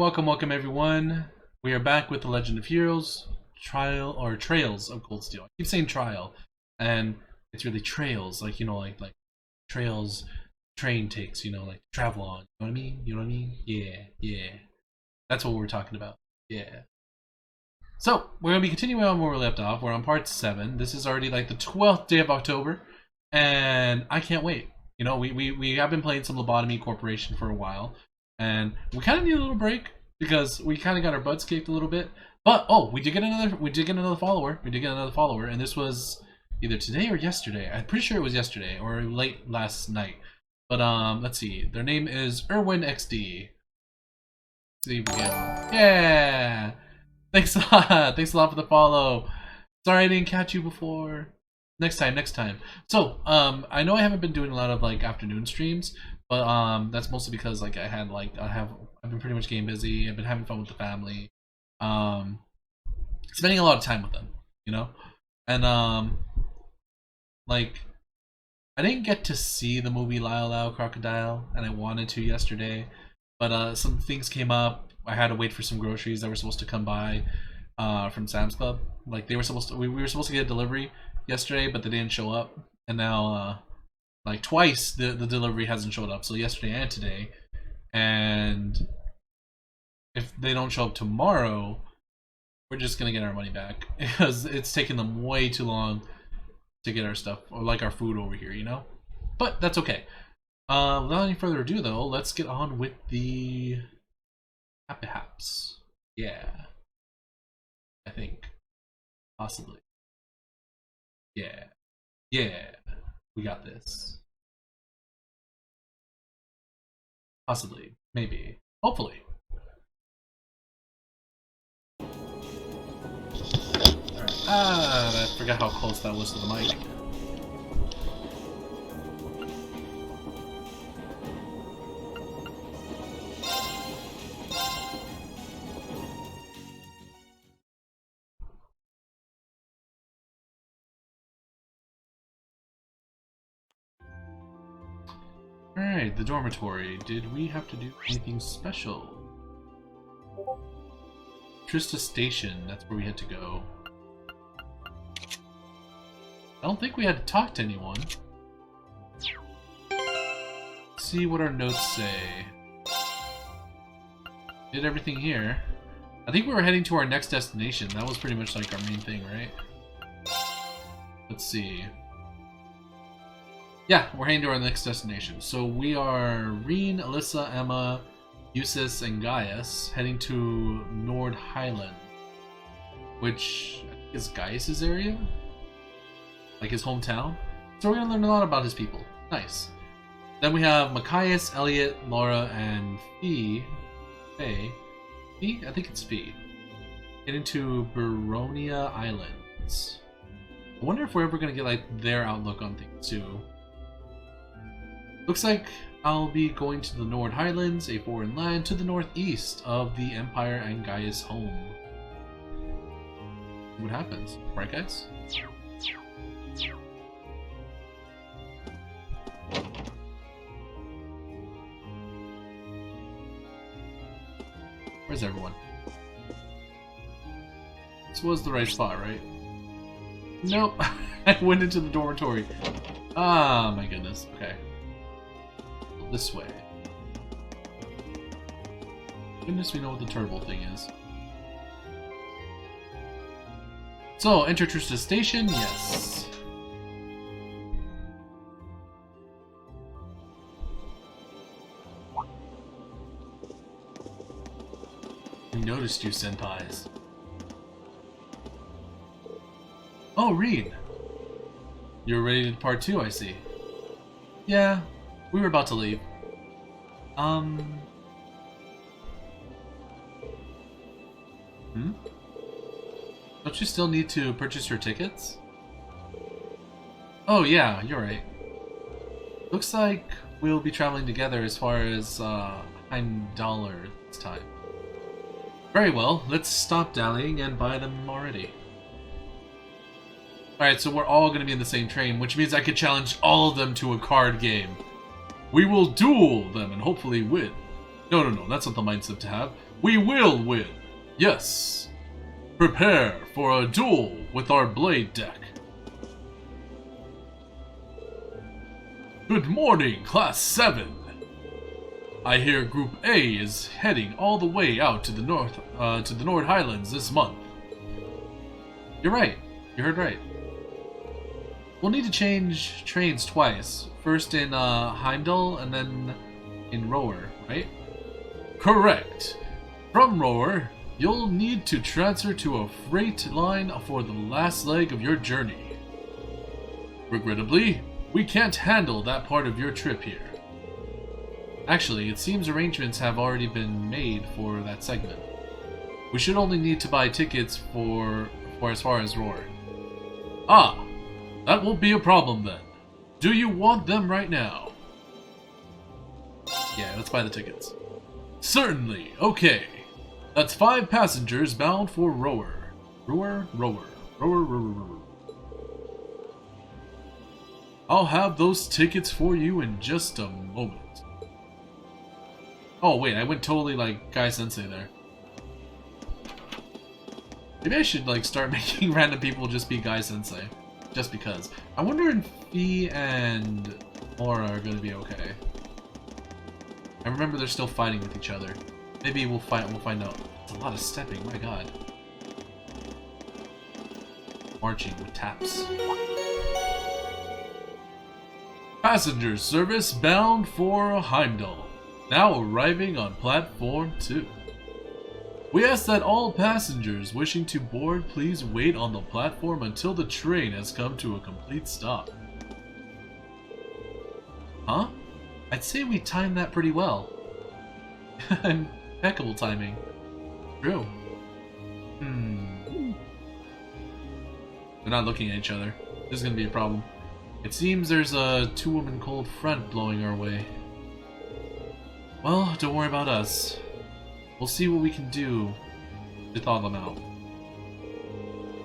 Welcome everyone. We are back with the Legend of Heroes Trails of Cold Steel. I keep saying trial, and it's really trails, like like trails train takes, like travel on. You know what I mean? You know what I mean? Yeah. That's what we're talking about. Yeah. So we're gonna be continuing on where we left off. We're on part 7. This is already like the 12th day of October, and I can't wait. We have been playing some Lobotomy Corporation for a while. And we kind of need a little break because we kind of got our butts kicked a little bit. But we did get another follower. And this was either today or yesterday. I'm pretty sure it was yesterday or late last night. But let's see. Their name is Irwin XD. See if we get one. Yeah. Thanks a lot. Thanks a lot for the follow. Sorry I didn't catch you before. Next time. So I know I haven't been doing a lot of like afternoon streams. But that's mostly because like I've been pretty much game busy. I've been having fun with the family, spending a lot of time with them, and like I didn't get to see the movie Lyle Lyle Crocodile, and I wanted to yesterday, but some things came up. I had to wait for some groceries that were supposed to come by from Sam's Club. Like we were supposed to get a delivery yesterday, but they didn't show up, and now like twice the delivery hasn't showed up, so yesterday and today. And if they don't show up tomorrow, we're just gonna get our money back because it's taking them way too long to get our stuff, or like our food over here, but that's okay. Without any further ado though, let's get on with the Happy Haps. Yeah, I think possibly. Yeah, we got this. Possibly. Maybe. Hopefully. Alright. I forgot how close that was to the mic. Alright, the dormitory. Did we have to do anything special? Trista Station, that's where we had to go. I don't think we had to talk to anyone. Let's see what our notes say. Did everything here. I think we were heading to our next destination. That was pretty much like our main thing, right? Let's see. Yeah, we're heading to our next destination. So we are Reen, Alyssa, Emma, Eustace, and Gaius heading to Nord Highland, which I think is Gaius's area, like his hometown. So we're gonna learn a lot about his people. Nice. Then we have Machias, Elliot, Laura, and Faye. I think it's Faye. Heading to Baronia Islands. I wonder if we're ever gonna get like their outlook on things too. Looks like I'll be going to the Nord Highlands, a foreign land to the northeast of the Empire and Gaius' home. What happens? Right, guys? Where's everyone? This was the right spot, right? Nope. I went into the dormitory. Ah, my goodness. Okay. This way. Goodness, we know what the turbo thing is. So, enter Trista Station, yes. We noticed you, senpais. Oh, Reed. You're ready to depart too, I see. Yeah. We were about to leave. Don't you still need to purchase your tickets? Oh yeah, you're right. Looks like we'll be traveling together as far as Heimdallr this time. Very well, let's stop dallying and buy them already. Alright, so we're all going to be in the same train, which means I could challenge all of them to a card game. We will duel them and hopefully win. No, that's not the mindset to have. We will win! Yes! Prepare for a duel with our blade deck. Good morning, Class 7! I hear Group A is heading all the way out to the North Highlands this month. You're right. You heard right. We'll need to change trains twice. First in Heimdall and then in Rower, right? Correct. From Rower, you'll need to transfer to a freight line for the last leg of your journey. Regrettably, we can't handle that part of your trip here. Actually, it seems arrangements have already been made for that segment. We should only need to buy tickets for as far as Roar. Ah, that won't be a problem then. Do you want them right now? Yeah, let's buy the tickets. Certainly, okay. That's 5 passengers bound for Rower. Rower. I'll have those tickets for you in just a moment. Oh wait, I went totally like Guy Sensei there. Maybe I should like start making random people just be Guy Sensei. Just because. I wonder if Fee and Laura are gonna be okay. I remember they're still fighting with each other. Maybe we'll find out. It's a lot of stepping, my god. Marching with taps. Passenger service bound for Heimdall. Now arriving on platform 2. We ask that all passengers wishing to board please wait on the platform until the train has come to a complete stop. Huh? I'd say we timed that pretty well. Impeccable timing. True. They're not looking at each other. This is gonna be a problem. It seems there's a 2-woman cold front blowing our way. Well, don't worry about us. We'll see what we can do to thaw them out.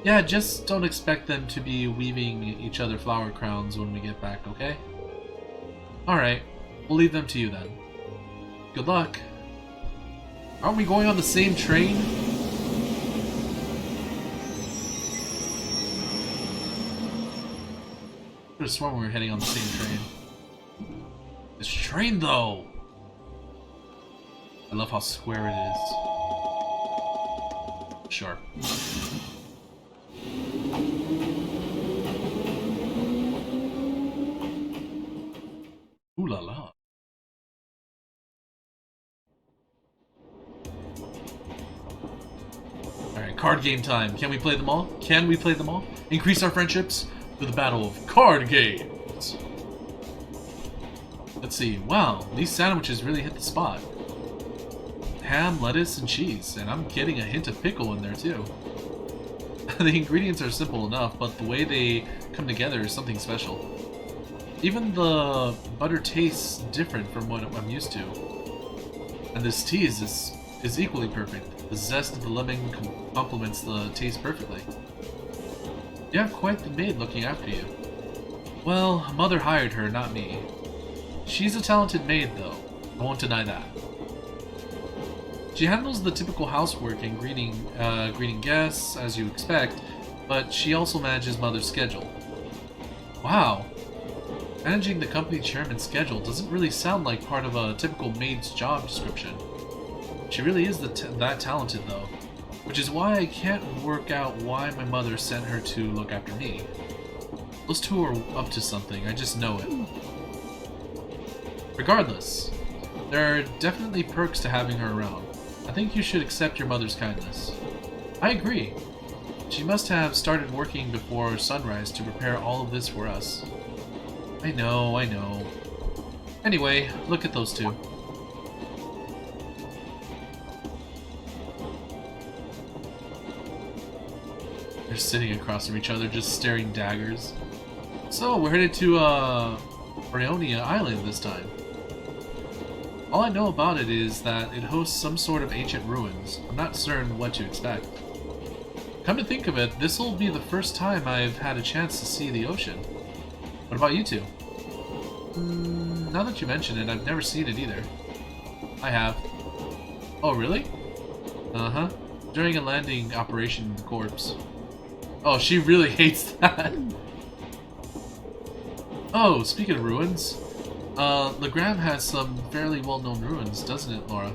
Yeah, just don't expect them to be weaving each other flower crowns when we get back, okay? Alright, we'll leave them to you then. Good luck. Aren't we going on the same train? I could have sworn we were heading on the same train. This train, though! I love how square it is. Sharp. Ooh la la. Alright, card game time. Can we play them all? Can we play them all? Increase our friendships with the battle of card games. Let's see. Wow, these sandwiches really hit the spot. Ham, lettuce, and cheese, and I'm getting a hint of pickle in there too. The ingredients are simple enough, but the way they come together is something special. Even the butter tastes different from what I'm used to. And this tea is equally perfect. The zest of the lemon complements the taste perfectly. You have quite the maid looking after you. Well, Mother hired her, not me. She's a talented maid, though. I won't deny that. She handles the typical housework and greeting guests, as you expect, but she also manages Mother's schedule. Wow! Managing the company chairman's schedule doesn't really sound like part of a typical maid's job description. She really is that talented, though, which is why I can't work out why my mother sent her to look after me. Those two are up to something, I just know it. Regardless, there are definitely perks to having her around. I think you should accept your mother's kindness. I agree. She must have started working before sunrise to prepare all of this for us. I know. Anyway, look at those two. They're sitting across from each other, just staring daggers. So, we're headed to, Brionia Island this time. All I know about it is that it hosts some sort of ancient ruins. I'm not certain what to expect. Come to think of it, this'll be the first time I've had a chance to see the ocean. What about you two? Now that you mention it, I've never seen it either. I have. Oh, really? Uh-huh. During a landing operation in the corpse. Oh, she really hates that. Oh, speaking of ruins, Legram has some fairly well-known ruins, doesn't it, Laura?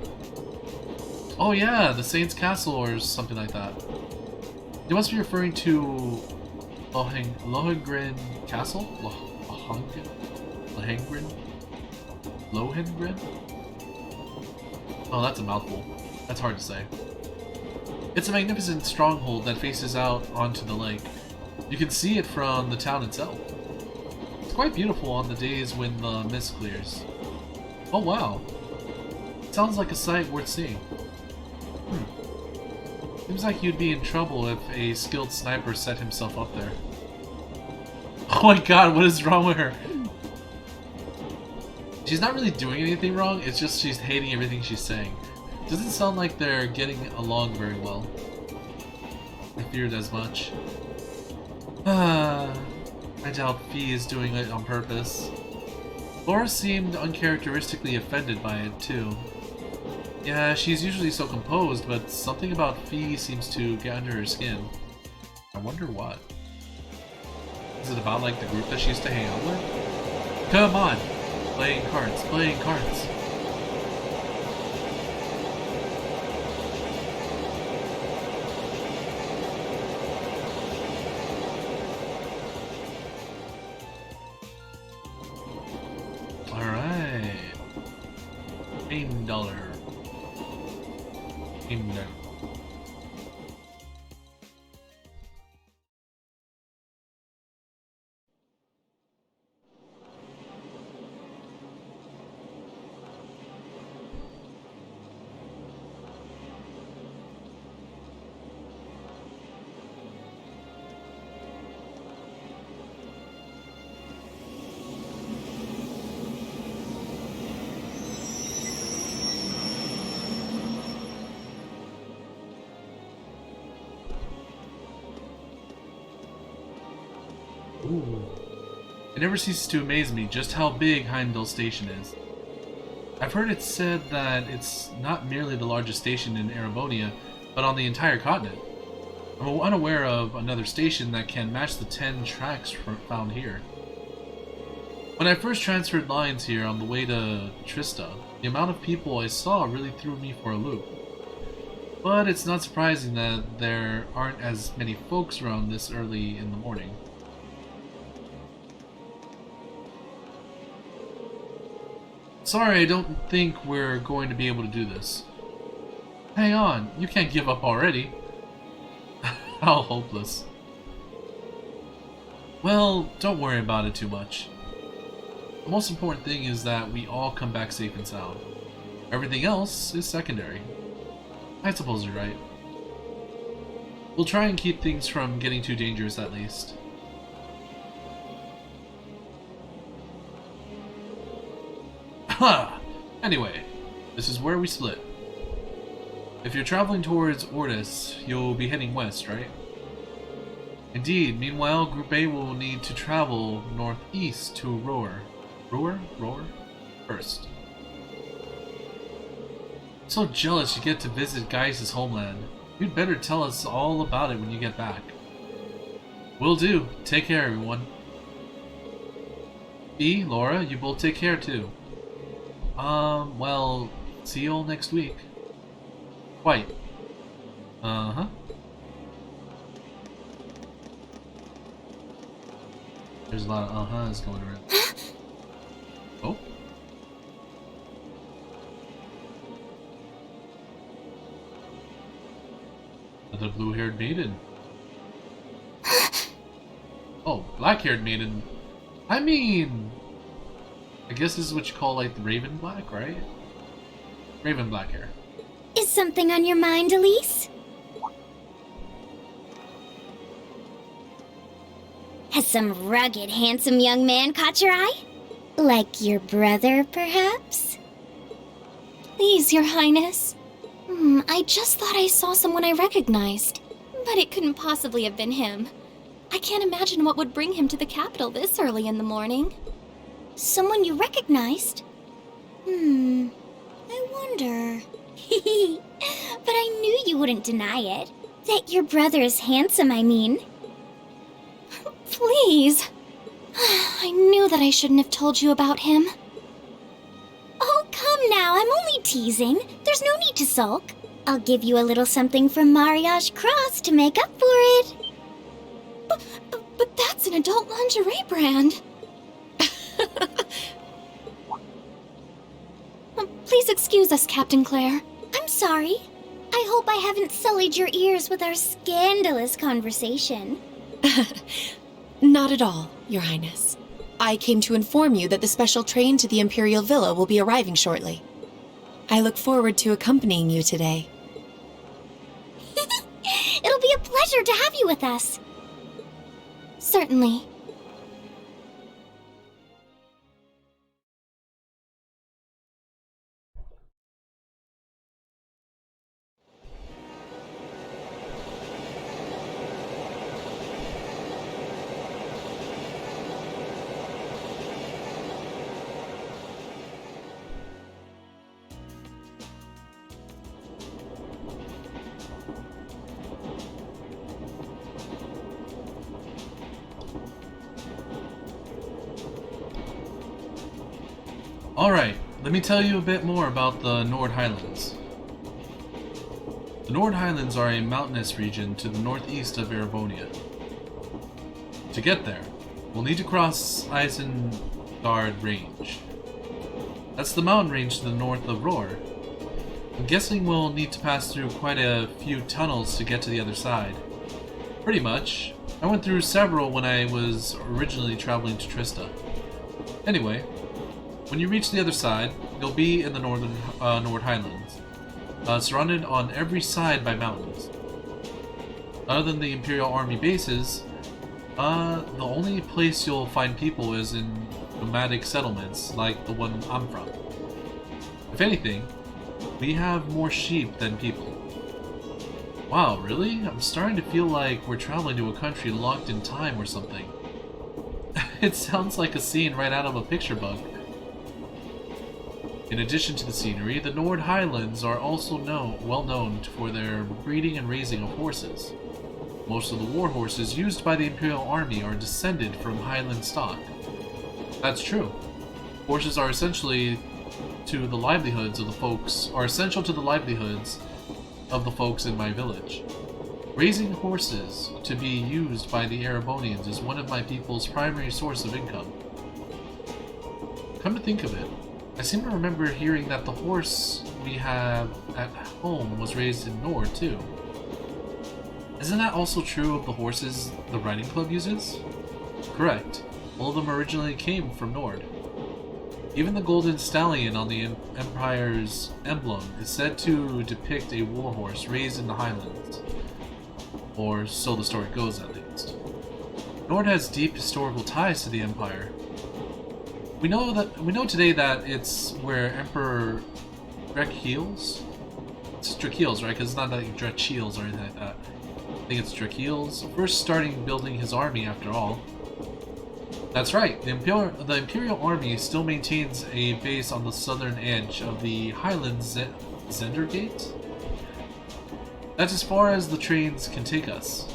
Oh yeah, the Saint's Castle or something like that. You must be referring to Lohengrin Castle? Lohengrin? Oh, that's a mouthful. That's hard to say. It's a magnificent stronghold that faces out onto the lake. You can see it from the town itself. It's quite beautiful on the days when the mist clears. Oh wow. Sounds like a sight worth seeing. Seems like you'd be in trouble if a skilled sniper set himself up there. Oh my god, what is wrong with her? She's not really doing anything wrong, it's just she's hating everything she's saying. Doesn't sound like they're getting along very well. I feared as much. I doubt Fee is doing it on purpose. Laura seemed uncharacteristically offended by it, too. Yeah, she's usually so composed, but something about Fee seems to get under her skin. I wonder what. Is it about, like, the group that she used to hang out with? Come on! Playing cards, playing cards. Alright. $1. $1. Ooh. It never ceases to amaze me just how big Heimdall Station is. I've heard it said that it's not merely the largest station in Erebonia, but on the entire continent. I'm unaware of another station that can match the 10 tracks found here. When I first transferred lines here on the way to Trista, the amount of people I saw really threw me for a loop. But it's not surprising that there aren't as many folks around this early in the morning. Sorry, I don't think we're going to be able to do this. Hang on, you can't give up already. How hopeless. Well, don't worry about it too much. The most important thing is that we all come back safe and sound. Everything else is secondary. I suppose you're right. We'll try and keep things from getting too dangerous at least. Ha! Anyway, this is where we split. If you're traveling towards Ordis, you'll be heading west, right? Indeed. Meanwhile, Group A will need to travel northeast to Roar first. So jealous you get to visit Gaius' homeland. You'd better tell us all about it when you get back. Will do. Take care, everyone. E, Laura, you both take care too. Well, see you all next week. Quite. Uh-huh. There's a lot of uh-huhs going around. Oh. Another blue-haired maiden. Oh, black-haired maiden. I mean... I guess this is what you call, like, the Raven Black, right? Raven Black hair. Is something on your mind, Elise? Has some rugged, handsome young man caught your eye? Like your brother, perhaps? Please, Your Highness. I just thought I saw someone I recognized. But it couldn't possibly have been him. I can't imagine what would bring him to the capital this early in the morning. Someone you recognized? I wonder. But I knew you wouldn't deny it. That your brother is handsome, I mean. Please. I knew that I shouldn't have told you about him. Oh, come now, I'm only teasing. There's no need to sulk. I'll give you a little something from Mariage Cross to make up for it. But that's an adult lingerie brand. Please excuse us, Captain Claire. I'm sorry. I hope I haven't sullied your ears with our scandalous conversation. Not at all, Your Highness. I came to inform you that the special train to the Imperial Villa will be arriving shortly. I look forward to accompanying you today. It'll be a pleasure to have you with us. Certainly. Alright, let me tell you a bit more about the Nord Highlands. The Nord Highlands are a mountainous region to the northeast of Erebonia. To get there, we'll need to cross Isengard Range. That's the mountain range to the north of Roar. I'm guessing we'll need to pass through quite a few tunnels to get to the other side. Pretty much. I went through several when I was originally traveling to Trista. Anyway, when you reach the other side, you'll be in the Nord Highlands, surrounded on every side by mountains. Other than the Imperial Army bases, the only place you'll find people is in nomadic settlements like the one I'm from. If anything, we have more sheep than people. Wow, really? I'm starting to feel like we're traveling to a country locked in time or something. It sounds like a scene right out of a picture book. In addition to the scenery, the Nord Highlands are also well known for their breeding and raising of horses. Most of the war horses used by the Imperial Army are descended from Highland stock. That's true. Horses are essential to the livelihoods of the folks in my village. Raising horses to be used by the Erebonians is one of my people's primary source of income. Come to think of it, I seem to remember hearing that the horse we have at home was raised in Nord, too. Isn't that also true of the horses the riding club uses? Correct. All of them originally came from Nord. Even the golden stallion on the Empire's emblem is said to depict a warhorse raised in the Highlands. Or so the story goes, at least. Nord has deep historical ties to the Empire. We know today that it's where Emperor Drakeels? It's Drakeels, right? Because it's not like Drakeels or anything like that. I think it's Drakeels. First starting building his army, after all. That's right. The Imperial Army still maintains a base on the southern edge of the Highlands Zendergate. That's as far as the trains can take us.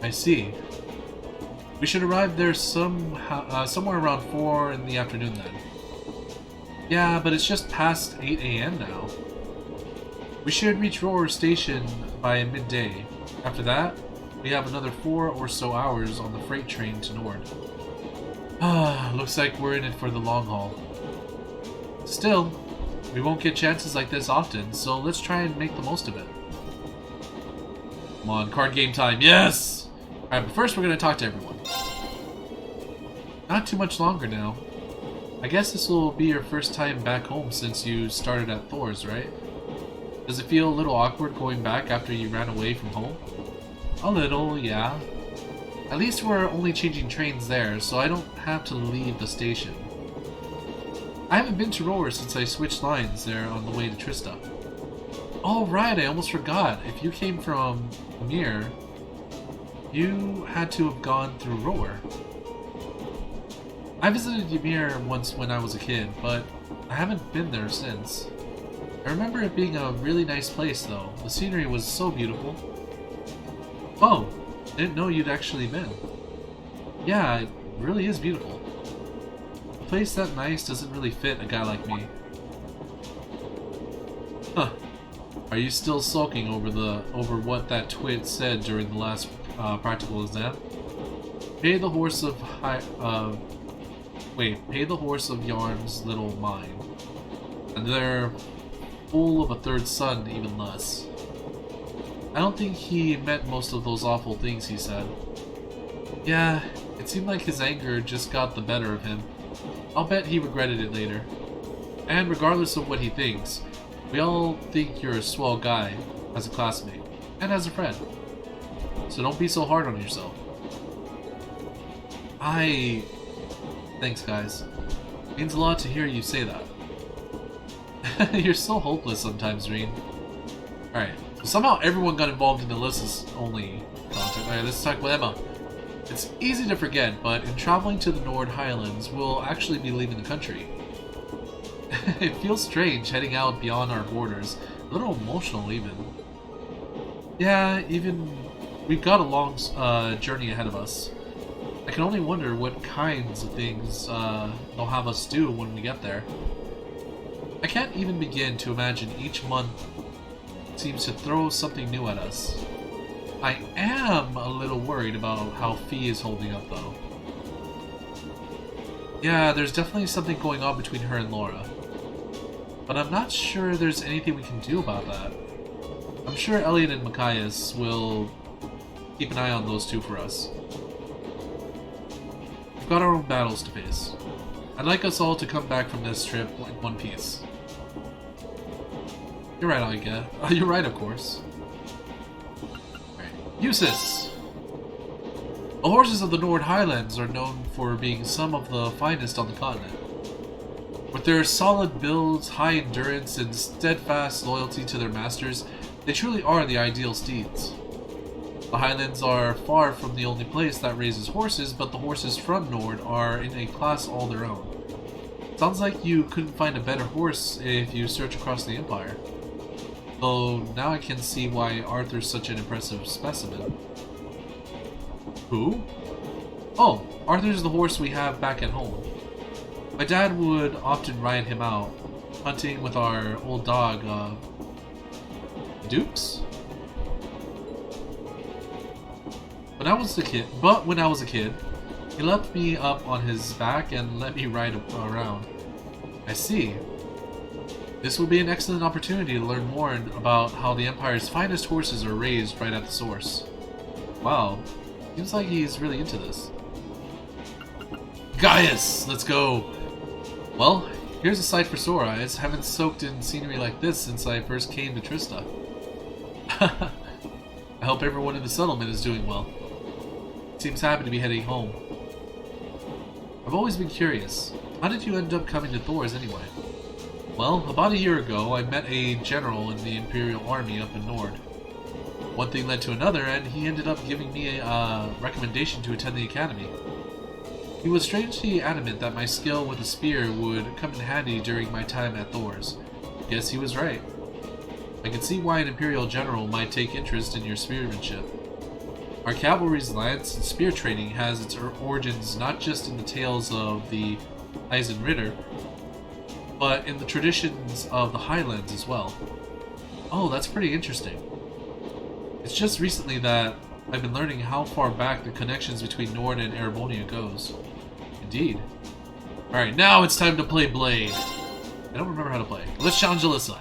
I see. We should arrive there somewhere around 4 in the afternoon then. Yeah, but it's just past 8 AM now. We should reach Roar Station by midday. After that, we have another 4 or so hours on the freight train to Nord. Looks like we're in it for the long haul. Still, we won't get chances like this often, so let's try and make the most of it. Come on, card game time, yes! Alright, but first we're going to talk to everyone. Not too much longer now. I guess this will be your first time back home since you started at Thor's, right? Does it feel a little awkward going back after you ran away from home? A little, yeah. At least we're only changing trains there, so I don't have to leave the station. I haven't been to Roar since I switched lines there on the way to Trista. Oh right, I almost forgot. If you came from Mir, you had to have gone through Roar. I visited Ymir once when I was a kid, but I haven't been there since. I remember it being a really nice place though. The scenery was so beautiful. Oh, didn't know you'd actually been. Yeah, it really is beautiful. A place that nice doesn't really fit a guy like me. Huh. Are you still sulking over what that twit said during the last practical exam? Pay the horse of Yarn's little mine. And they're full of a third son, even less. I don't think he meant most of those awful things he said. Yeah, it seemed like his anger just got the better of him. I'll bet he regretted it later. And regardless of what he thinks, we all think you're a swell guy as a classmate and as a friend. So don't be so hard on yourself. Thanks, guys. It means a lot to hear you say that. You're so hopeless sometimes, Reen. Alright, so somehow everyone got involved in Alyssa's only contact. Alright, let's talk with Emma. It's easy to forget, but in traveling to the Nord Highlands, we'll actually be leaving the country. It feels strange heading out beyond our borders, a little emotional even. Yeah, we've got a long journey ahead of us. I can only wonder what kinds of things they'll have us do when we get there. I can't even begin to imagine each month seems to throw something new at us. I am a little worried about how Fee is holding up though. Yeah, there's definitely something going on between her and Laura. But I'm not sure there's anything we can do about that. I'm sure Elliot and Machias will keep an eye on those two for us. We've got our own battles to face. I'd like us all to come back from this trip in one piece. You're right, I guess. You're right, of course. Right. Eustace! The horses of the Nord Highlands are known for being some of the finest on the continent. With their solid builds, high endurance, and steadfast loyalty to their masters, they truly are the ideal steeds. The Highlands are far from the only place that raises horses, but the horses from Nord are in a class all their own. Sounds like you couldn't find a better horse if you search across the Empire. Though now I can see why Arthur's such an impressive specimen. Who? Oh, Arthur's the horse we have back at home. My dad would often ride him out, hunting with our old dog, Dukes? When I was a kid, he left me up on his back and let me ride around. I see. This will be an excellent opportunity to learn more about how the Empire's finest horses are raised right at the source. Wow, seems like he's really into this. Gaius, let's go! Well, here's a sight for sore eyes. Haven't soaked in scenery like this since I first came to Trista. I hope everyone in the settlement is doing well. Seems happy to be heading home. I've always been curious. How did you end up coming to Thor's anyway? Well, about a year ago, I met a general in the Imperial Army up in Nord. One thing led to another, and he ended up giving me a recommendation to attend the academy. He was strangely adamant that my skill with a spear would come in handy during my time at Thor's. Guess he was right. I can see why an Imperial general might take interest in your spearmanship. Our cavalry's lance and spear training has its origins not just in the tales of the Eisenritter, but in the traditions of the Highlands as well. Oh, that's pretty interesting. It's just recently that I've been learning how far back the connections between Nord and Erebonia goes. Indeed. Alright, now it's time to play Blade. I don't remember how to play. Let's challenge Alyssa.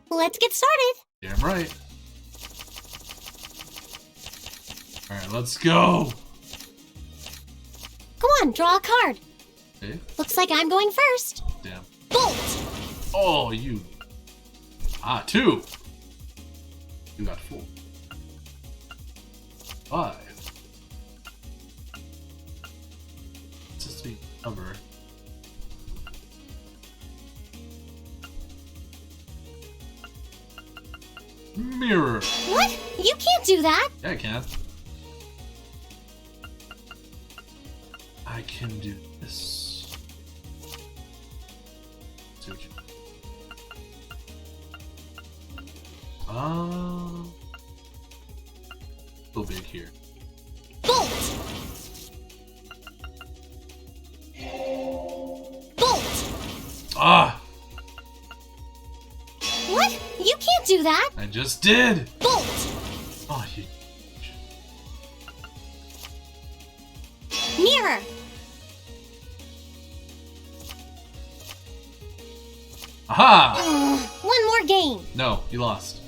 Let's get started. Damn right. Alright, let's go! Come on, draw a card. Okay. Looks like I'm going first. Damn. Bolt! Oh, you. Ah, 2. You got 4. 5. Let's just be cover. Mirror. What? You can't do that. Yeah, I can. I can do this. See what you So big here. Bolt! Bolt! Ah! What? You can't do that! I just did! Bolt! Oh, you... Mirror! Aha! One more game! No, you lost.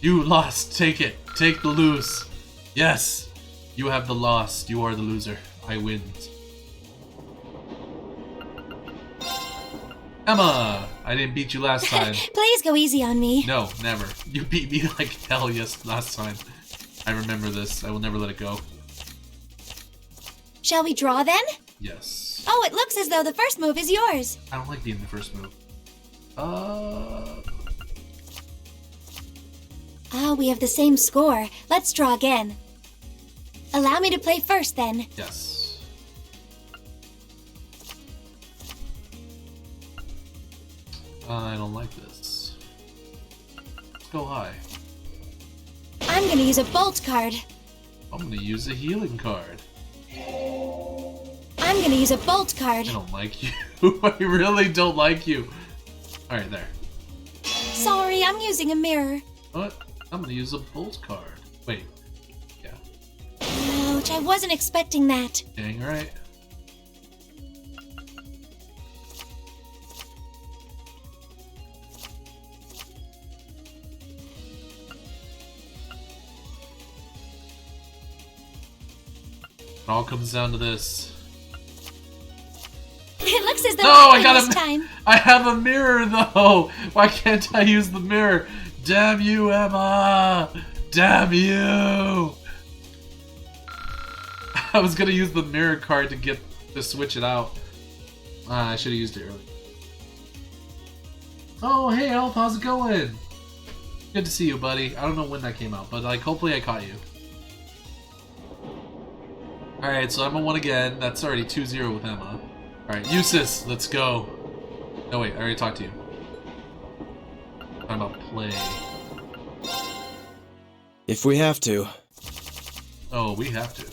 You lost. Take it. Take the lose. Yes. You have the loss. You are the loser. I win. Emma! I didn't beat you last time. Please go easy on me. No, never. You beat me like hell last time. I remember this. I will never let it go. Shall we draw then? Yes. Oh, it looks as though the first move is yours. I don't like being the first move. We have the same score. Let's draw again. Allow me to play first then. Yes. I don't like this. Let's go high. I'm gonna use a bolt card. I'm gonna use a healing card. I'm gonna use a bolt card. I don't like you. I really don't like you. Alright, there. Sorry, I'm using a mirror. What? I'm gonna use a bolt card. Wait. Yeah. Ouch, I wasn't expecting that. Dang right. It all comes down to this. It looks as though No, I I got this a. time. I have a mirror though. Why can't I use the mirror? Damn you, Emma! Damn you! I was gonna use the mirror card to switch it out. I should have used it earlier. Oh, hey Elf, how's it going? Good to see you, buddy. I don't know when that came out, but like hopefully I caught you. Alright, so Emma won again. That's already 2-0 with Emma. Alright, Eustace, let's go. No wait, I already talked to you. Talking about play. If we have to. Oh, we have to.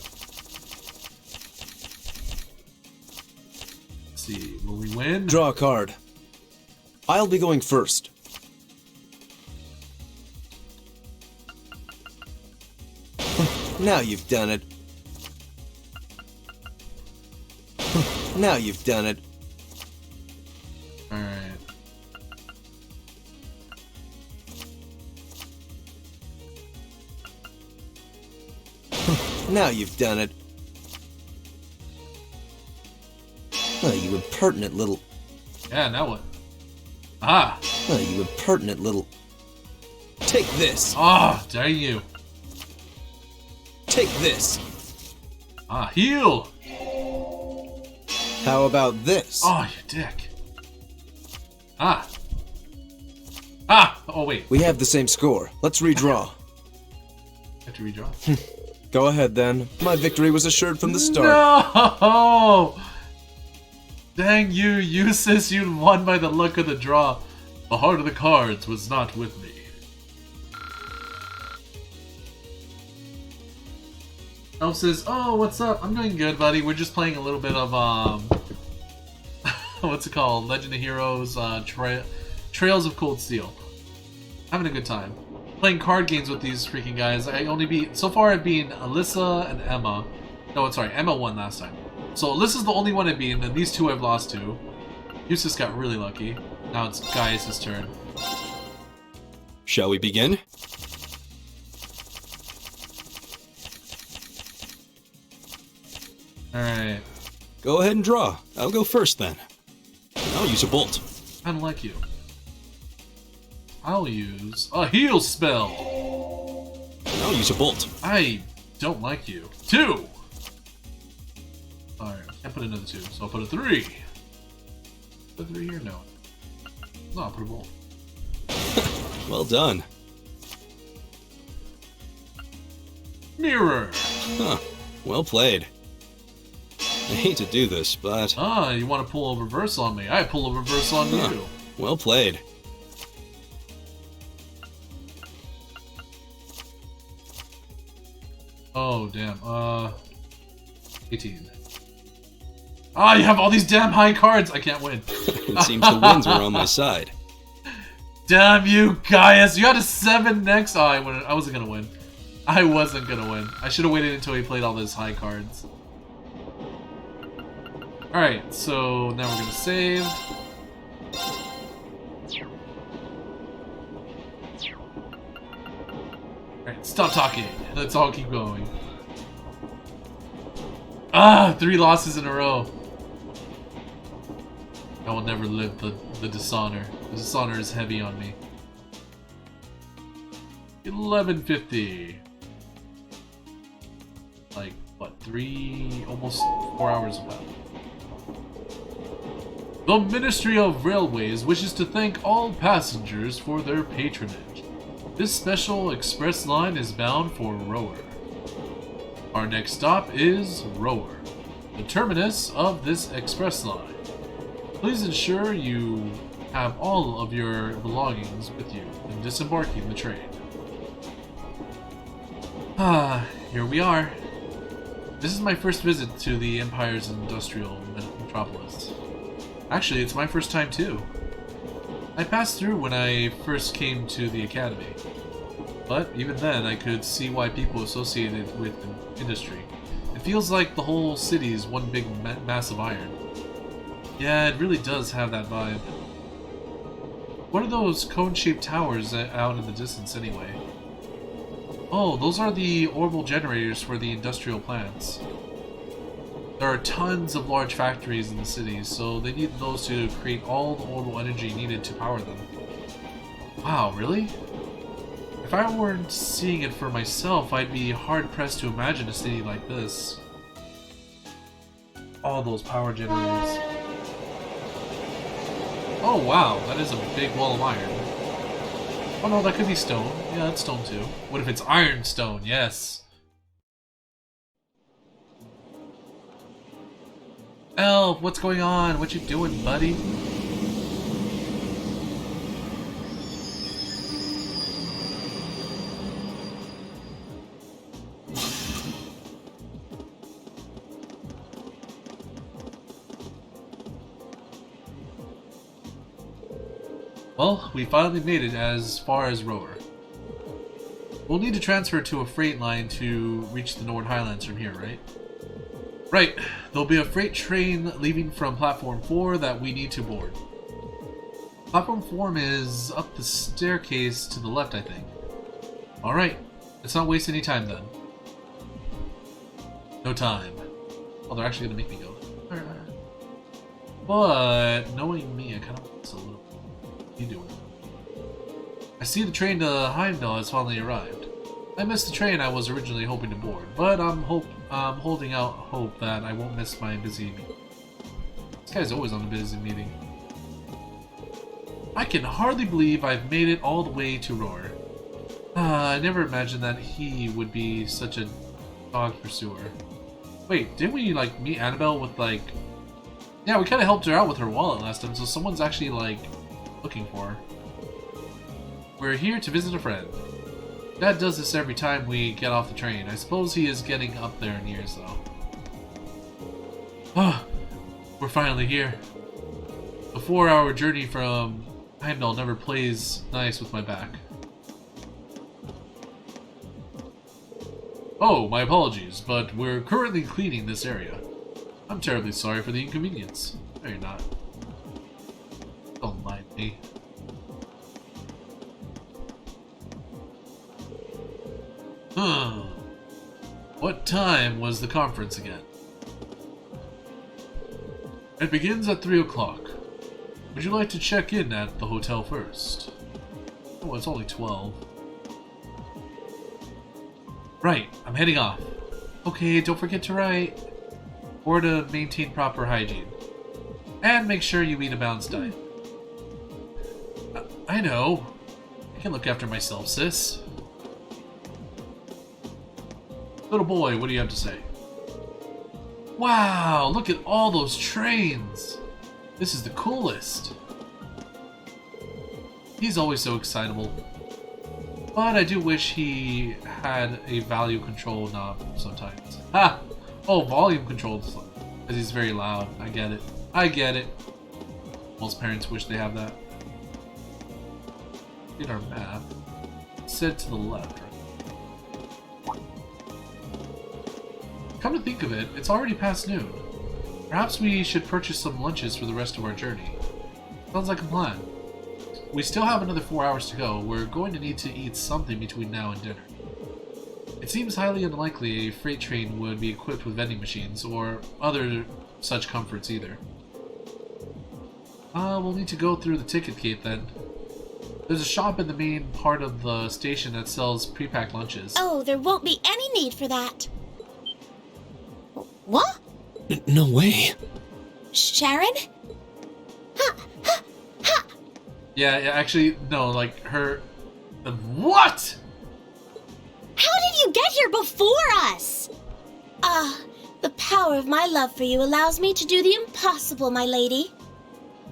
Let's see, will we win? Draw a card. I'll be going first. Now you've done it. Now you've done it. Alright. Now you've done it. Oh, you impertinent little... Yeah, now what? Ah! Oh, you impertinent little... Take this! Ah, dang you. Take this! Ah, heal! How about this? Oh, you dick. Ah. Ah! Oh, wait. We have the same score. Let's redraw. I have to redraw. Go ahead then. My victory was assured from the start. No! Dang you, Eustace, you won by the luck of the draw. The heart of the cards was not with me. Elf says, oh, what's up? I'm doing good, buddy. We're just playing a little bit of, what's it called? Legend of Heroes, Trails of Cold Steel. Having a good time. Playing card games with these freaking guys. So far I've beaten Alyssa and Emma. No, sorry, Emma won last time. So Alyssa's the only one I've beaten, and these two I've lost to. Eustace got really lucky. Now it's Gaius' turn. Shall we begin? Alright. Go ahead and draw. I'll go first then. I'll use a bolt. I don't like you. I'll use a heal spell. I'll use a bolt. I don't like you. 2! Alright, I can't put another 2, so I'll put a 3. Put a 3 here? No. No, I'll put a bolt. Well done. Mirror! Huh. Well played. I hate to do this, but... Ah, you want to pull a reverse on me. I pull a reverse on Huh. you. Well played. Oh, damn. 18. Ah, you have all these damn high cards! I can't win. It seems the winds were on my side. Damn you, Gaius! You had a 7 next. Oh, I wasn't gonna win. I wasn't gonna win. I should have waited until he played all those high cards. Alright, so now we're gonna save. Alright, stop talking. Let's all keep going. Ah, 3 losses in a row. I will never live the dishonor. The dishonor is heavy on me. 11:50. Like, what, almost 4 hours ago. The Ministry of Railways wishes to thank all passengers for their patronage. This special express line is bound for Rower. Our next stop is Rower, the terminus of this express line. Please ensure you have all of your belongings with you when disembarking the train. Ah, here we are. This is my first visit to the Empire's industrial metropolis. Actually, it's my first time too. I passed through when I first came to the academy, but even then I could see why people associated with industry. It feels like the whole city is one big mass of iron. Yeah, it really does have that vibe. What are those cone-shaped towers out in the distance anyway? Oh, those are the orbital generators for the industrial plants. There are tons of large factories in the city, so they need those to create all the orbital energy needed to power them. Wow, really? If I weren't seeing it for myself, I'd be hard-pressed to imagine a city like this. All those power generators. Oh wow, that is a big wall of iron. Oh no, that could be stone. Yeah, that's stone too. What if it's ironstone? Yes. Elf, what's going on? What you doing, buddy? Well, we finally made it as far as Rower. We'll need to transfer to a freight line to reach the Northern Highlands from here, right? Right. There'll be a freight train leaving from Platform 4 that we need to board. Platform 4 is up the staircase to the left, I think. Alright. Let's not waste any time then. No time. Oh, they're actually gonna make me go. But, knowing me, I kind of want this a little. What are you doing? I see the train to Heimdall has finally arrived. I missed the train I was originally hoping to board, but I'm holding out hope that I won't miss my busy meeting. This guy's always on a busy meeting. I can hardly believe I've made it all the way to Roar. I never imagined that he would be such a dog pursuer. Wait, didn't we like meet Annabelle with like... Yeah, we kind of helped her out with her wallet last time, so someone's actually like looking for her. We're here to visit a friend. Dad does this every time we get off the train. I suppose he is getting up there in years, though. Ah, we're finally here. A 4-hour journey from Heimdall never plays nice with my back. Oh, my apologies, but we're currently cleaning this area. I'm terribly sorry for the inconvenience. No, you're not. Don't mind me. What time was the conference again? It begins at 3 o'clock. Would you like to check in at the hotel first? Oh, it's only 12. Right, I'm heading off. Okay, don't forget to write. Or to maintain proper hygiene. And make sure you eat a balanced diet. I know. I can look after myself, sis. Little boy, what do you have to say? Wow, look at all those trains. This is the coolest. He's always so excitable. But I do wish he had a value control knob sometimes. Ah! Oh, volume control. Because he's very loud. I get it. I get it. Most parents wish they have that. In our map, set to the left, right? Come to think of it, it's already past noon. Perhaps we should purchase some lunches for the rest of our journey. Sounds like a plan. We still have another 4 hours to go. We're going to need to eat something between now and dinner. It seems highly unlikely a freight train would be equipped with vending machines or other such comforts either. We'll need to go through the ticket gate then. There's a shop in the main part of the station that sells pre-packed lunches. Oh, there won't be any need for that. What? No way. Sharon? Yeah, actually, no, like, her... What?! How did you get here before us? The power of my love for you allows me to do the impossible, my lady.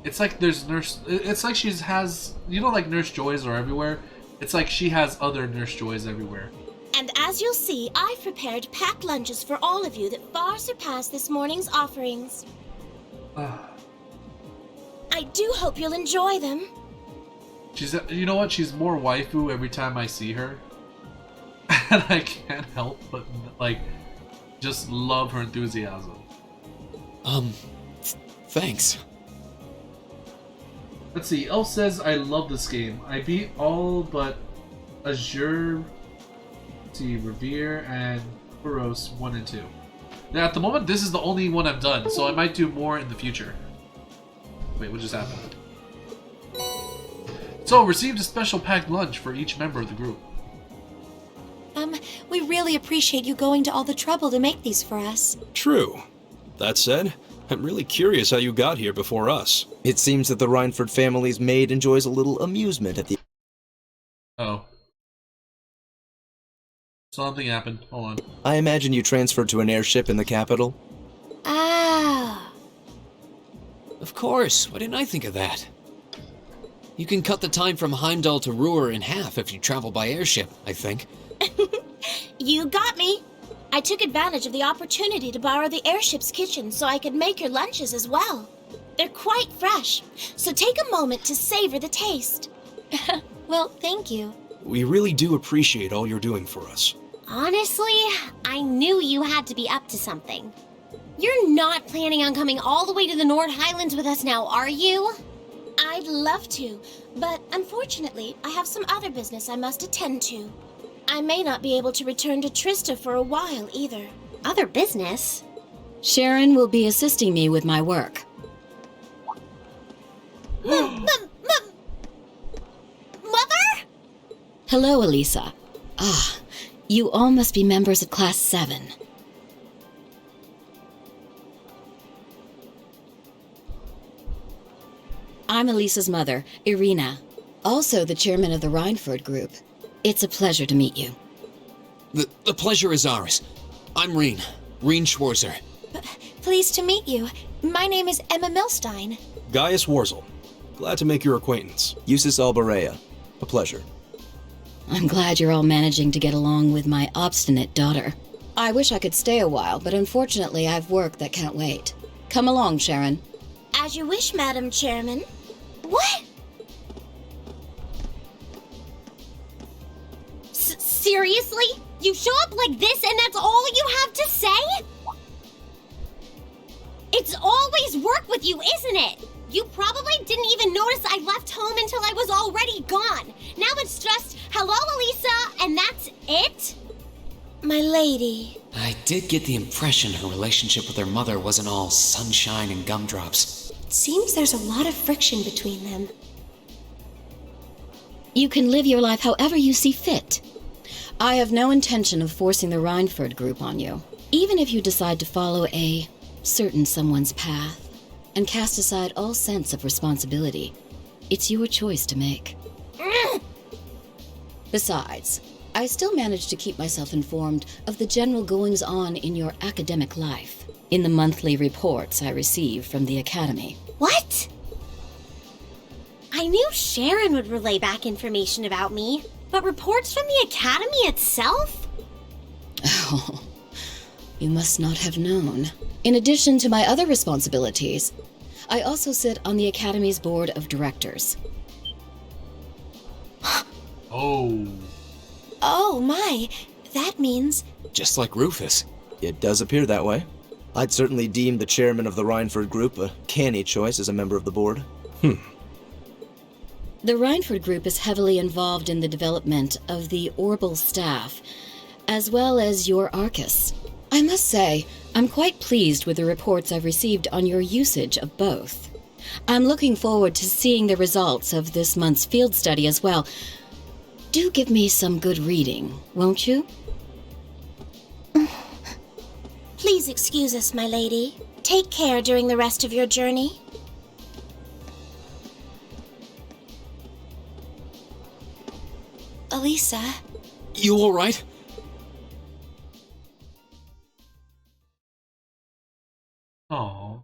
It's like there's nurse... It's like she has... You know, like Nurse Joys are everywhere? It's like she has other Nurse Joys everywhere. And as you'll see, I've prepared packed lunches for all of you that far surpass this morning's offerings. I do hope you'll enjoy them. She's... You know what? She's more waifu every time I see her. And I can't help but, like, just love her enthusiasm. Thanks. Let's see. Elf says, I love this game. I beat all but Azure, Revere, and Kuros 1 and 2. Now, at the moment, this is the only one I've done, so I might do more in the future. Wait, what just happened? So, received a special packed lunch for each member of the group. We really appreciate you going to all the trouble to make these for us. True. That said, I'm really curious how you got here before us. It seems that the Rhineford family's maid enjoys a little amusement at the... Oh. Something happened. Hold on. I imagine you transferred to an airship in the capital? Ah. Of course, why didn't I think of that? You can cut the time from Heimdall to Ruhr in half if you travel by airship, I think. You got me. I took advantage of the opportunity to borrow the airship's kitchen so I could make your lunches as well. They're quite fresh, so take a moment to savor the taste. Well, thank you. We really do appreciate all you're doing for us. Honestly, I knew you had to be up to something. You're not planning on coming all the way to the Nord Highlands with us now, are you? I'd love to, but unfortunately, I have some other business I must attend to. I may not be able to return to Trista for a while either. Other business? Sharon will be assisting me with my work. Mother? Hello, Elisa. You all must be members of Class 7. I'm Elisa's mother, Irina, also the chairman of the Rhineford group. It's a pleasure to meet you. The pleasure is ours. I'm Reen Schwarzer. Pleased to meet you. My name is Emma Milstein. Gaius Warzel. Glad to make your acquaintance. Eustace Alberea. A pleasure. I'm glad you're all managing to get along with my obstinate daughter. I wish I could stay a while, but unfortunately I've work that can't wait. Come along, Sharon. As you wish, Madam Chairman. What? Seriously? You show up like this and that's all you have to say? It's always work with you, isn't it? You probably didn't even notice I left home until I was already gone. Now it's just, hello, Elisa, and that's it? My lady. I did get the impression her relationship with her mother wasn't all sunshine and gumdrops. It seems there's a lot of friction between them. You can live your life however you see fit. I have no intention of forcing the Rhineford group on you. Even if you decide to follow a certain someone's path and cast aside all sense of responsibility, it's your choice to make. Besides, I still manage to keep myself informed of the general goings-on in your academic life in the monthly reports I receive from the Academy. What? I knew Sharon would relay back information about me. But reports from the Academy itself? Oh, you must not have known. In addition to my other responsibilities, I also sit on the Academy's board of directors. Oh. Oh my, that means... Just like Rufus. It does appear that way. I'd certainly deem the chairman of the Rhineford Group a canny choice as a member of the board. The Rhineford Group is heavily involved in the development of the Orbital staff, as well as your Arcus. I must say, I'm quite pleased with the reports I've received on your usage of both. I'm looking forward to seeing the results of this month's field study as well. Do give me some good reading, won't you? Please excuse us, my lady. Take care during the rest of your journey. Elisa, You alright? Oh.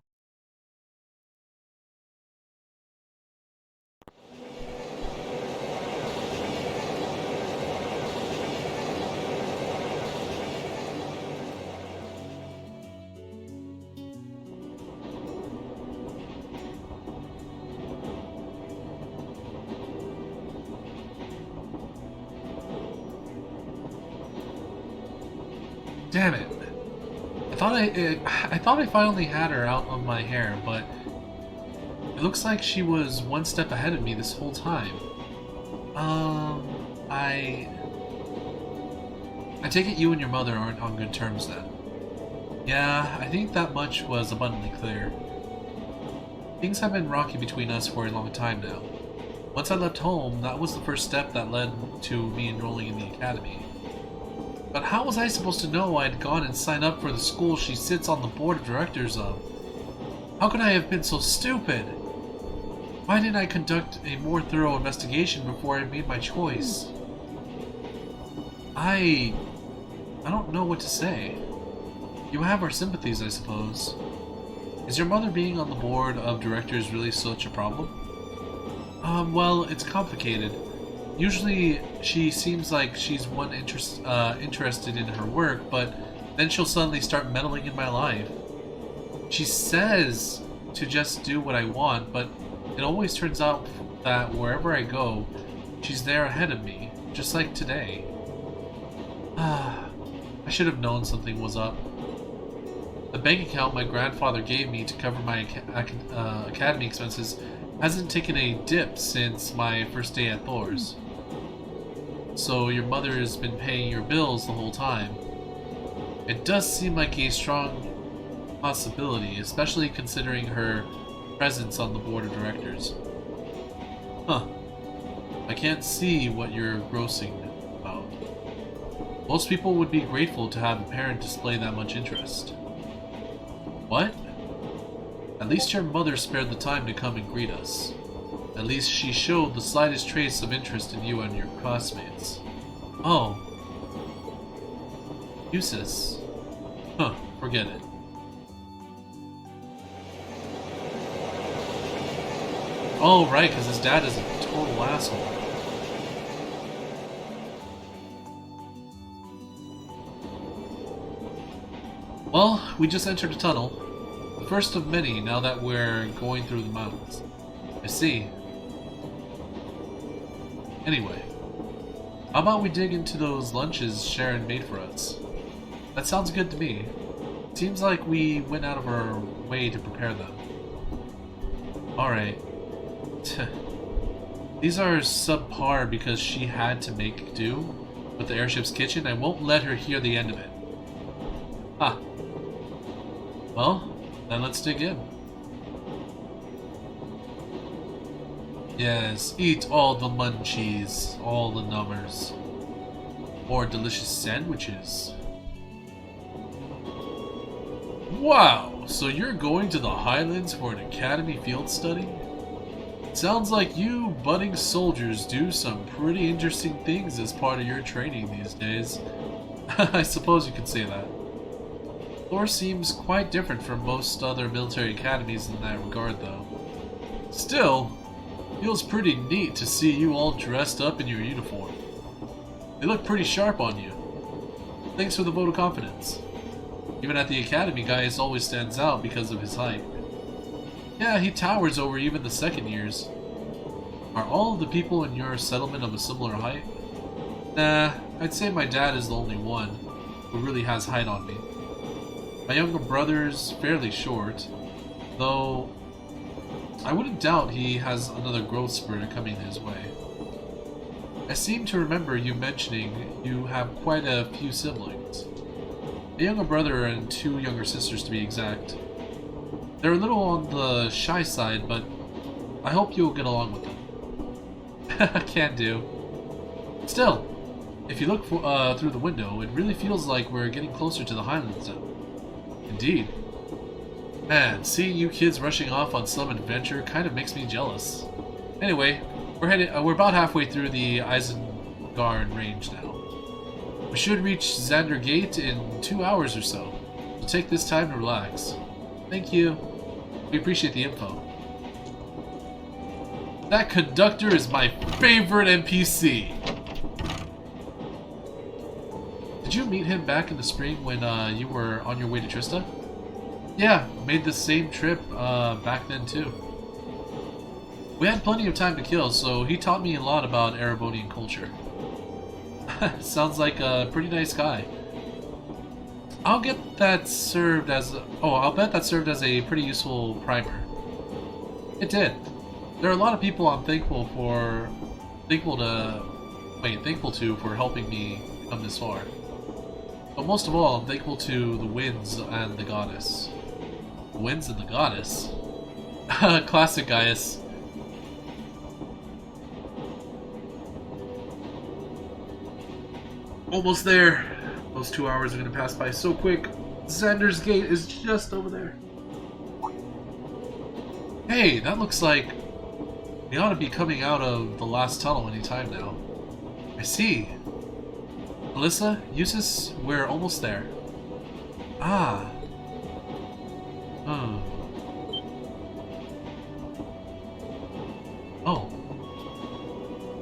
Damn it. I thought I finally had her out of my hair, but it looks like she was one step ahead of me this whole time. I take it you and your mother aren't on good terms then. Yeah, I think that much was abundantly clear. Things have been rocky between us for a long time now. Once I left home, that was the first step that led to me enrolling in the academy. But how was I supposed to know I'd gone and signed up for the school she sits on the board of directors of? How could I have been so stupid? Why didn't I conduct a more thorough investigation before I made my choice? I don't know what to say. You have our sympathies, I suppose. Is your mother being on the board of directors really such a problem? Well, it's complicated. Usually, she seems like she's interested in her work, but then she'll suddenly start meddling in my life. She says to just do what I want, but it always turns out that wherever I go, she's there ahead of me, just like today. I should have known something was up. The bank account my grandfather gave me to cover my academy expenses hasn't taken a dip since my first day at Thor's. So your mother has been paying your bills the whole time. It does seem like a strong possibility, especially considering her presence on the board of directors. Huh. I can't see what you're grousing about. Most people would be grateful to have a parent display that much interest. What? At least your mother spared the time to come and greet us. At least she showed the slightest trace of interest in you and your classmates. Oh. Useless. Huh, forget it. Oh, right, because his dad is a total asshole. Well, we just entered a tunnel. The first of many now that we're going through the mountains. I see. Anyway, how about we dig into those lunches Sharon made for us? That sounds good to me. Seems like we went out of our way to prepare them. Alright. These are subpar because she had to make do with the airship's kitchen. I won't let her hear the end of it. Ah. Well, then let's dig in. Yes, eat all the munchies, all the numbers. Or delicious sandwiches. Wow, so you're going to the Highlands for an academy field study? Sounds like you budding soldiers do some pretty interesting things as part of your training these days. I suppose you could say that. Thor seems quite different from most other military academies in that regard, though. Still, feels pretty neat to see you all dressed up in your uniform. They look pretty sharp on you. Thanks for the vote of confidence. Even at the academy, Gaius always stands out because of his height. Yeah, he towers over even the second years. Are all of the people in your settlement of a similar height? Nah, I'd say my dad is the only one who really has height on me. My younger brother's fairly short, though I wouldn't doubt he has another growth spurt coming his way. I seem to remember you mentioning you have quite a few siblings. A younger brother and 2 younger sisters to be exact. They're a little on the shy side, but I hope you'll get along with them. Can do. Still, if you look through the window, it really feels like we're getting closer to the Highlands now. Indeed. Man, seeing you kids rushing off on some adventure kind of makes me jealous. Anyway, we're about halfway through the Isengard range now. We should reach Xander Gate in 2 hours or so. So take this time to relax. Thank you. We appreciate the info. That conductor is my favorite NPC. Did you meet him back in the spring when you were on your way to Trista? Yeah, made the same trip back then too. We had plenty of time to kill, so he taught me a lot about Erebonian culture. Sounds like a pretty nice guy. I'll bet that served as a pretty useful primer. It did. There are a lot of people I'm thankful to for helping me come this far. But most of all, I'm thankful to the winds and the goddess. The winds and the goddess? Classic Gaius. Almost there. Those 2 hours are gonna pass by so quick. Xander's Gate is just over there. Hey, that looks like we ought to be coming out of the last tunnel any time now. I see. Alyssa, Eustace, we're almost there. Ah. Hmm. Oh.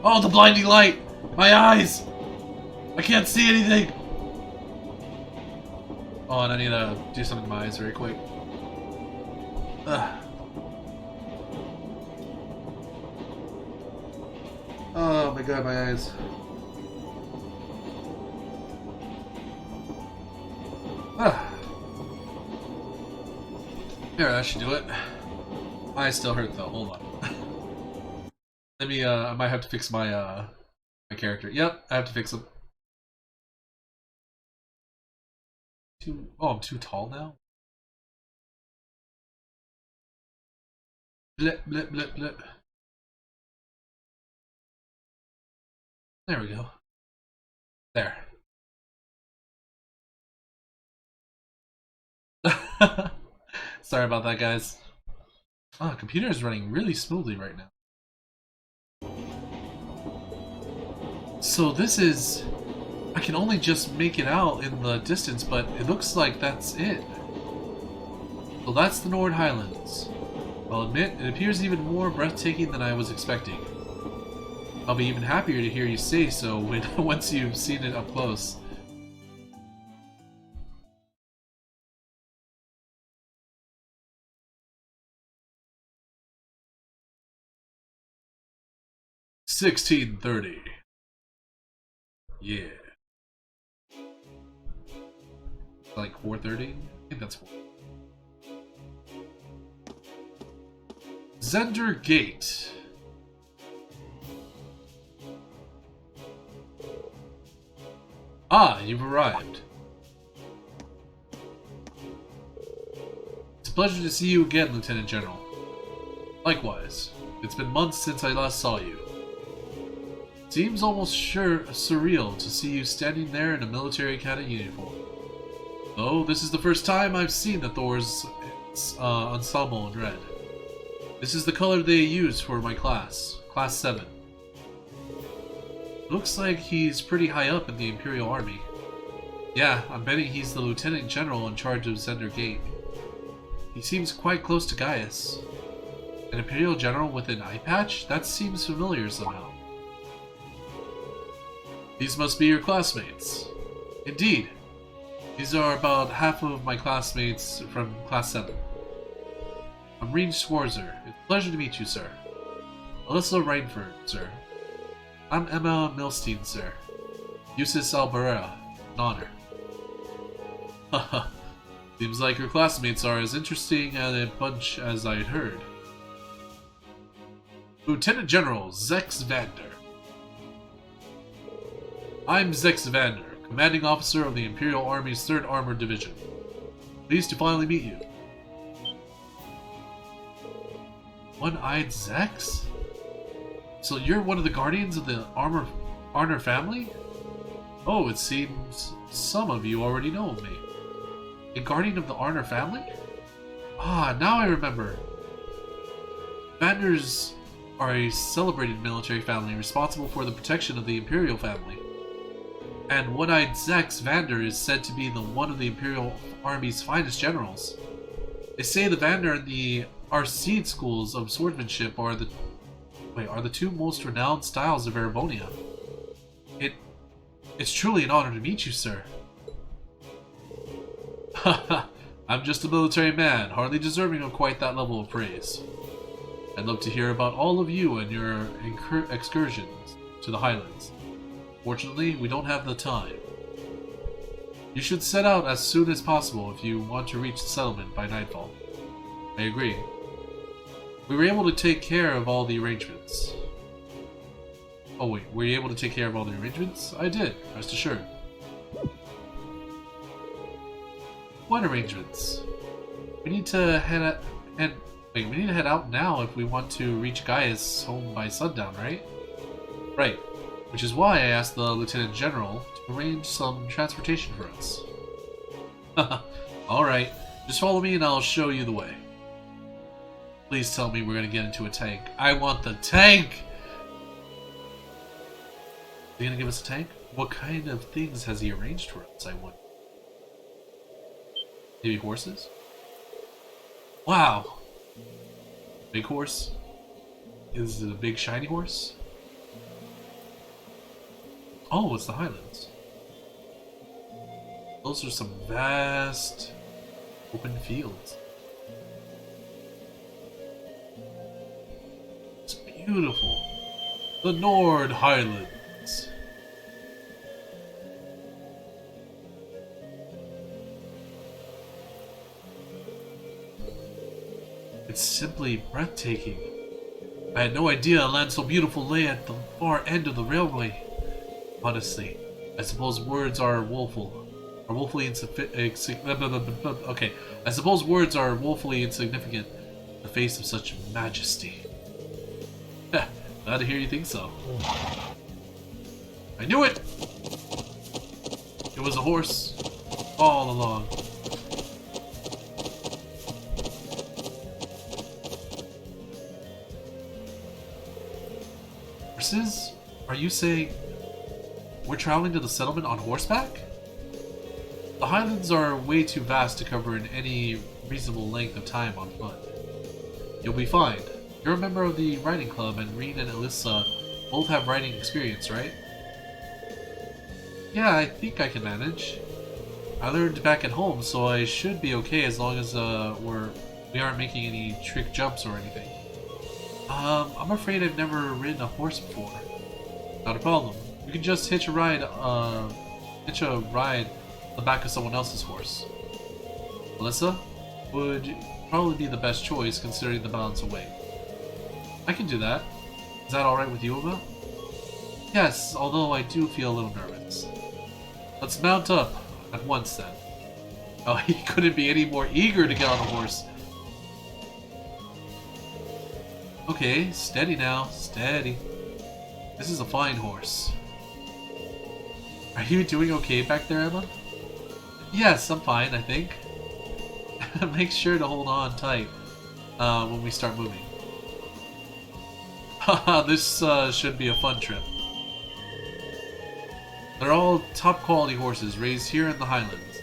Oh, the blinding light! My eyes! I can't see anything! Oh, and I need to do something to my eyes very quick. Ugh. Oh my god, my eyes. Ah. There, that should do it. Eyes still hurt though, hold on. Let me, I might have to fix my, my character. Yep, I have to fix him. Oh, I'm too tall now? Blip, blip, blip, blip. There we go. There. Sorry about that, guys. Ah, computer is running really smoothly right now. So this is... I can only just make it out in the distance, but it looks like that's it. So that's the Nord Highlands. I'll admit, it appears even more breathtaking than I was expecting. I'll be even happier to hear you say so once you've seen it up close. $16.30. Yeah. Like 4:30? I think that's 4. Xander Gate. Ah, you've arrived. It's a pleasure to see you again, Lieutenant General. Likewise. It's been months since I last saw you. Seems almost surreal to see you standing there in a military cadet uniform. Though this is the first time I've seen the Thor's ensemble in red. This is the color they use for my class, Class 7. Looks like he's pretty high up in the Imperial Army. Yeah, I'm betting he's the Lieutenant General in charge of Xander Gate. He seems quite close to Gaius. An Imperial General with an eye patch? That seems familiar somehow. These must be your classmates. Indeed. These are about half of my classmates from Class 7. I'm Reed Schwarzer. It's a pleasure to meet you, sir. Alyssa Reinford, sir. I'm Emma Milstein, sir. Eustace Alberera, an honor. Haha. Seems like your classmates are as interesting a bunch as I'd heard. Lieutenant General Zex Vander. I'm Zex Vander, commanding officer of the Imperial Army's 3rd Armored Division. Pleased to finally meet you. One-eyed Zex? So you're one of the guardians of the Arner family? Oh, it seems some of you already know me. A guardian of the Arner family? Ah, now I remember. Vanders are a celebrated military family responsible for the protection of the Imperial family. And One-Eyed Zex Vander is said to be one of the Imperial Army's finest generals. They say the Vander and the Arseed schools of swordsmanship are the 2 most renowned styles of Erebonia. It's truly an honor to meet you, sir. Haha, I'm just a military man, hardly deserving of quite that level of praise. I'd love to hear about all of you and your excursions to the Highlands. Fortunately, we don't have the time. You should set out as soon as possible if you want to reach the settlement by nightfall. I agree. We were able to take care of all the arrangements. Oh wait, were you able to take care of all the arrangements? I did, rest assured. What arrangements? We need to head out now if we want to reach Gaius home by sundown, right? Right. Which is why I asked the Lieutenant General to arrange some transportation for us. Alright, just follow me and I'll show you the way. Please tell me we're gonna get into a tank. I want the tank! Is he gonna give us a tank? What kind of things has he arranged for us, I wonder? Maybe horses? Wow! Big horse? Is it a big shiny horse? Oh, it's the Highlands. Those are some vast open fields. It's beautiful. The Nord Highlands. It's simply breathtaking. I had no idea a land so beautiful lay at the far end of the railway. Honestly, I suppose words are woefully insignificant. Okay, I suppose words are woefully insignificant in the face of such majesty. Glad to hear you think so. I knew it! It was a horse all along. Horses? Are you saying we're traveling to the settlement on horseback? The Highlands are way too vast to cover in any reasonable length of time on foot. You'll be fine. You're a member of the riding club, and Reed and Alyssa both have riding experience, right? Yeah, I think I can manage. I learned back at home, so I should be okay as long as we aren't making any trick jumps or anything. I'm afraid I've never ridden a horse before. Not a problem. You can just hitch a ride on the back of someone else's horse. Alyssa would probably be the best choice considering the balance of weight. I can do that. Is that alright with you, Emma? Yes, although I do feel a little nervous. Let's mount up at once then. Oh, he couldn't be any more eager to get on a horse. Okay, steady now, steady. This is a fine horse. Are you doing okay back there, Emma? Yes, I'm fine, I think. Make sure to hold on tight when we start moving. Haha, this should be a fun trip. They're all top quality horses raised here in the Highlands.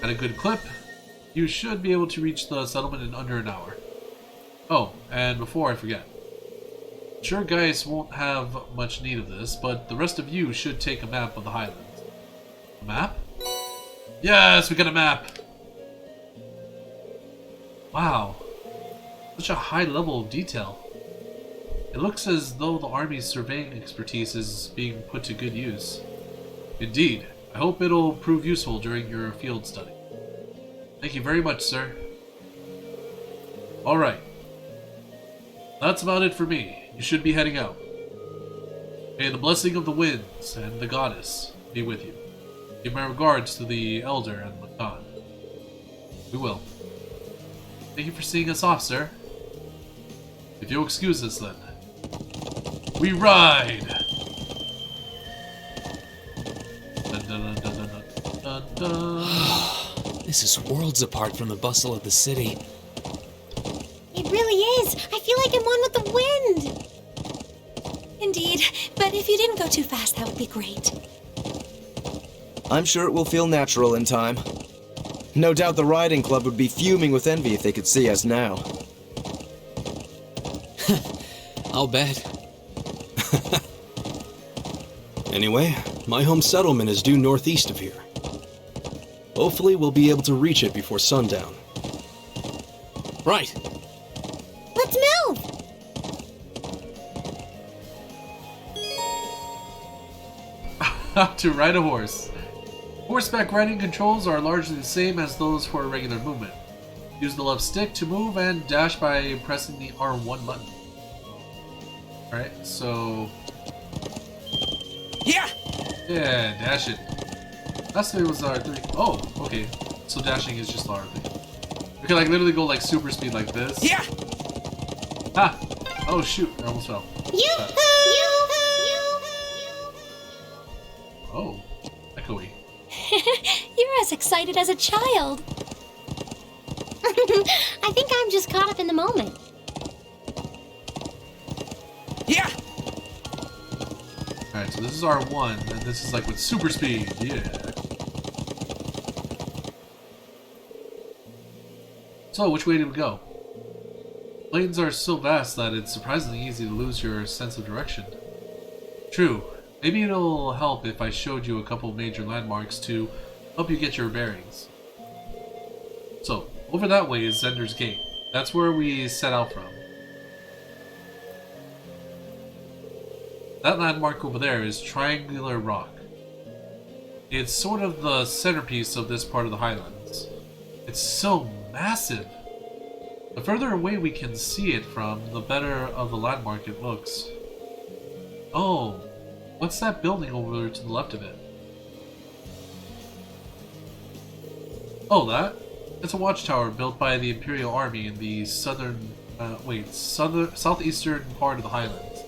At a good clip, you should be able to reach the settlement in under an hour. Oh, and before I forget, Sure, guys won't have much need of this, but the rest of you should take a map of the Highlands. A map? Yes, we got a map! Wow. Such a high level of detail. It looks as though the Army's surveying expertise is being put to good use. Indeed. I hope it'll prove useful during your field study. Thank you very much, sir. Alright. That's about it for me. You should be heading out. May the blessing of the winds and the goddess be with you. Give my regards to the elder and the Khan. We will. Thank you for seeing us off, sir. If you'll excuse us then. We ride! Dun, dun, dun, dun, dun, dun, dun. This is worlds apart from the bustle of the city. It really is. I feel like I'm one with the wind. Indeed, but if you didn't go too fast, that would be great. I'm sure it will feel natural in time. No doubt the riding club would be fuming with envy if they could see us now. I'll bet. Anyway, my home settlement is due northeast of here. Hopefully we'll be able to reach it before sundown. Right. Let's move. How to ride a horse. Horseback riding controls are largely the same as those for regular movement. Use the left stick to move and dash by pressing the R1 button. Alright, so... Yeah! Yeah, dash it. Last time it was R3. Oh, okay. So dashing is just R3. We can like literally go like super speed like this. Yeah! Ha! Oh shoot, I almost fell. Oh, echoey. You're as excited as a child. I think I'm just caught up in the moment. Yeah! Alright, so this is R1, and this is like with super speed. Yeah. So, which way do we go? Plains are so vast that it's surprisingly easy to lose your sense of direction. True. Maybe it'll help if I showed you a couple major landmarks to help you get your bearings. So, over that way is Zender's Gate. That's where we set out from. That landmark over there is Triangular Rock. It's sort of the centerpiece of this part of the Highlands. It's so massive. The further away we can see it from, the better of the landmark it looks. Oh, what's that building over to the left of it? Oh, that? It's a watchtower built by the Imperial Army in the southeastern part of the Highlands.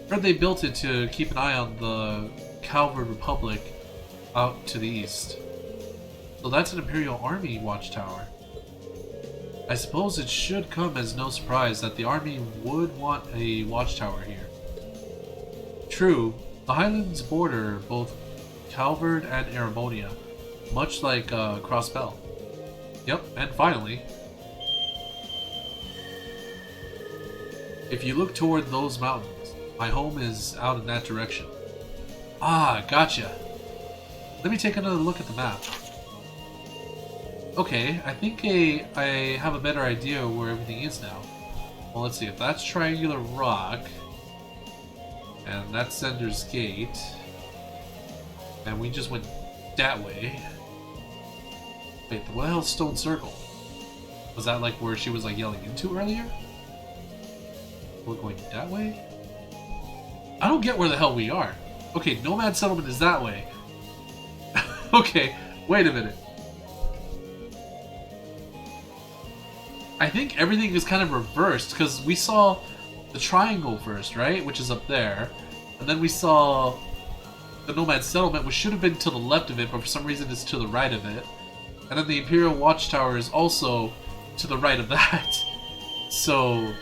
Heard they built it to keep an eye on the Calvard Republic out to the east. So that's an Imperial Army watchtower. I suppose it should come as no surprise that the army would want a watchtower here. True, the Highlands border both Calvard and Aramonia, much like Crossbell. Yep, and finally, if you look toward those mountains, my home is out in that direction. Ah, gotcha. Let me take another look at the map. Okay, I think I have a better idea where everything is now. Well, let's see. If that's Triangular Rock, and that's Zender's Gate, and we just went that way. Wait, what the hell is Stone Circle? Was that like where she was like yelling into earlier? We're going that way? I don't get where the hell we are. Okay, Nomad Settlement is that way. Okay, wait a minute. I think everything is kind of reversed because we saw the triangle first, right? Which is up there. And then we saw the Nomad Settlement, which should have been to the left of it, but for some reason it's to the right of it. And then the Imperial Watchtower is also to the right of that. So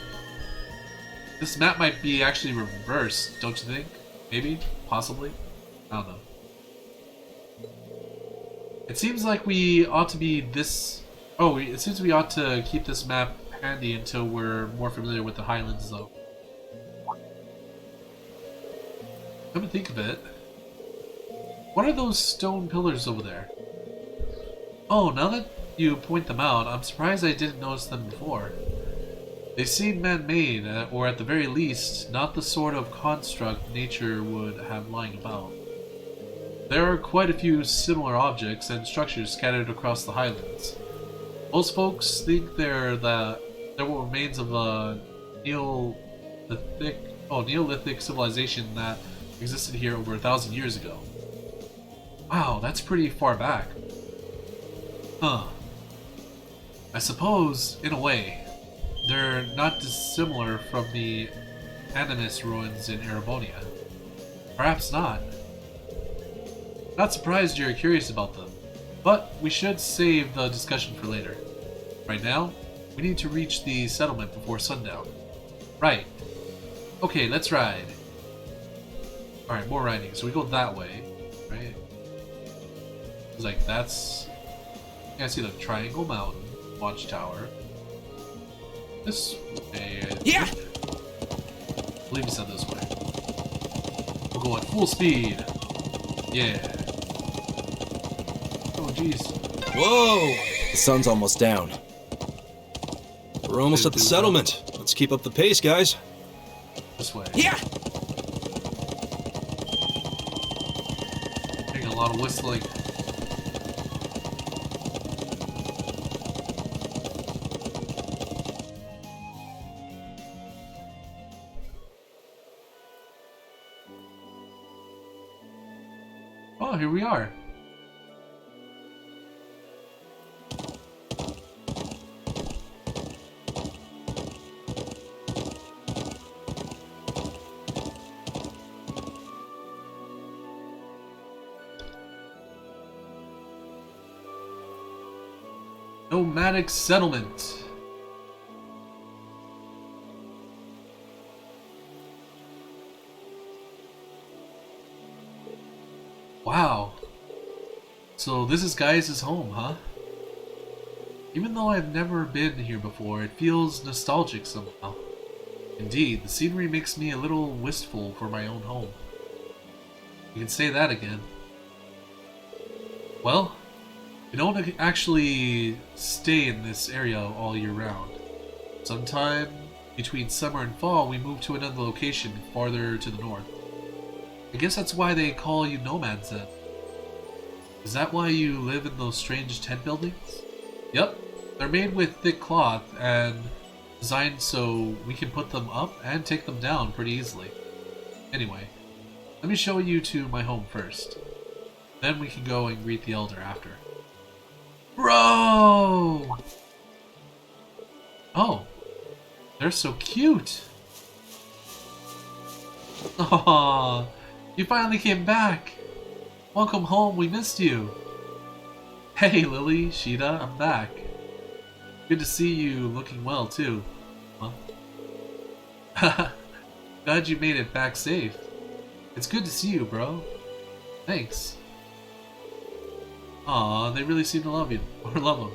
this map might be actually reversed, don't you think? Maybe? Possibly? I don't know. It seems like we ought to be this... Oh, it seems we ought to keep this map handy until we're more familiar with the Highlands, though. Come to think of it, what are those stone pillars over there? Oh, now that you point them out, I'm surprised I didn't notice them before. They seem man-made, or at the very least, not the sort of construct nature would have lying about. There are quite a few similar objects and structures scattered across the Highlands. Most folks think they're what remains of a Neolithic civilization that existed here over 1,000 years ago. Wow, that's pretty far back. Huh. I suppose, in a way, they're not dissimilar from the Animus ruins in Erebonia. Perhaps not. Not surprised you're curious about them, but we should save the discussion for later. Right now, we need to reach the settlement before sundown. Right. Okay, let's ride. Alright, more riding. So we go that way, right? It's like, that's... Yeah, I see the Triangle Mountain Watchtower. This way. Yeah! I believe he said this way. We'll go at full speed. Yeah. Oh, jeez. Whoa! The sun's almost down. We're almost at the settlement. Let's keep up the pace, guys. This way. Yeah! Hearing a lot of whistling. Oh, here we are. Nomadic settlement. Wow. So this is Gaius' home, huh? Even though I've never been here before, it feels nostalgic somehow. Indeed, the scenery makes me a little wistful for my own home. You can say that again. Well, we don't actually stay in this area all year round. Sometime between summer and fall, we move to another location farther to the north. I guess that's why they call you nomads then. Is that why you live in those strange tent buildings? Yep, they're made with thick cloth and designed so we can put them up and take them down pretty easily. Anyway, let me show you to my home first. Then we can go and greet the elder after. Bro! Oh, they're so cute! Aww, you finally came back! Welcome home, we missed you! Hey Lily, Sheeta, I'm back. Good to see you looking well too. Huh? Glad you made it back safe. It's good to see you, bro. Thanks. Aw, they really seem to love you, or love him.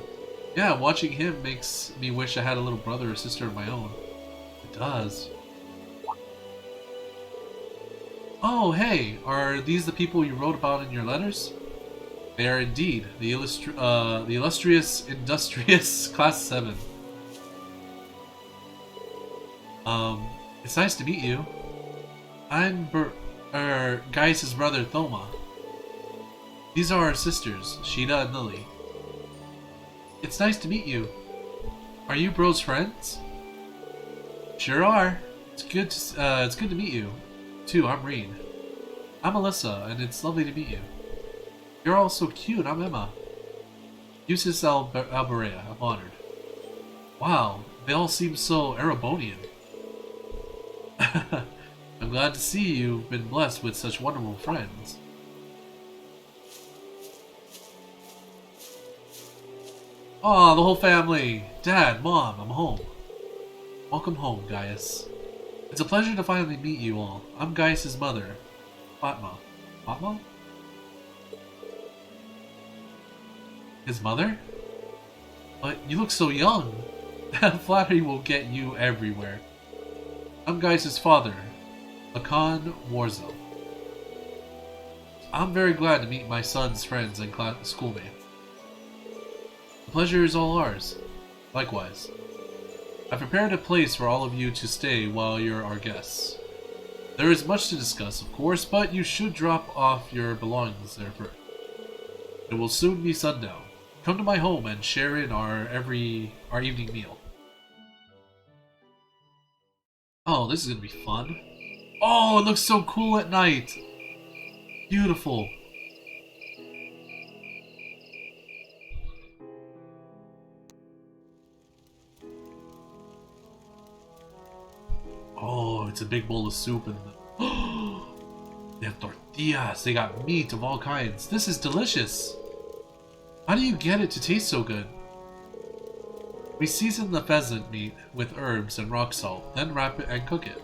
Yeah, watching him makes me wish I had a little brother or sister of my own. It does. Oh, hey, are these the people you wrote about in your letters? They are indeed, the illustrious, industrious Class 7. It's nice to meet you. I'm Gaius' brother, Thoma. These are our sisters, Sheeta and Lily. It's nice to meet you. Are you bro's friends? Sure are. It's good to meet you. Too, I'm Reen. I'm Alyssa, and it's lovely to meet you. You're all so cute. I'm Emma. Eustace Alberea. I'm honored. Wow, they all seem so Erebonian. I'm glad to see you've been blessed with such wonderful friends. Aw, the whole family! Dad, Mom, I'm home. Welcome home, Gaius. It's a pleasure to finally meet you all. I'm Gaius' mother, Fatma. Fatma? His mother? But you look so young. That flattery will get you everywhere. I'm Gaius' father, Lacan Warzo. I'm very glad to meet my son's friends and schoolmates. The pleasure is all ours. Likewise. I prepared a place for all of you to stay while you're our guests. There is much to discuss, of course, but you should drop off your belongings there first. It will soon be sundown. Come to my home and share in our evening meal. Oh, this is gonna be fun. Oh, it looks so cool at night. Beautiful. Oh, it's a big bowl of soup and they have tortillas. They got meat of all kinds. This is delicious. How do you get it to taste so good? We season the pheasant meat with herbs and rock salt, then wrap it and cook it.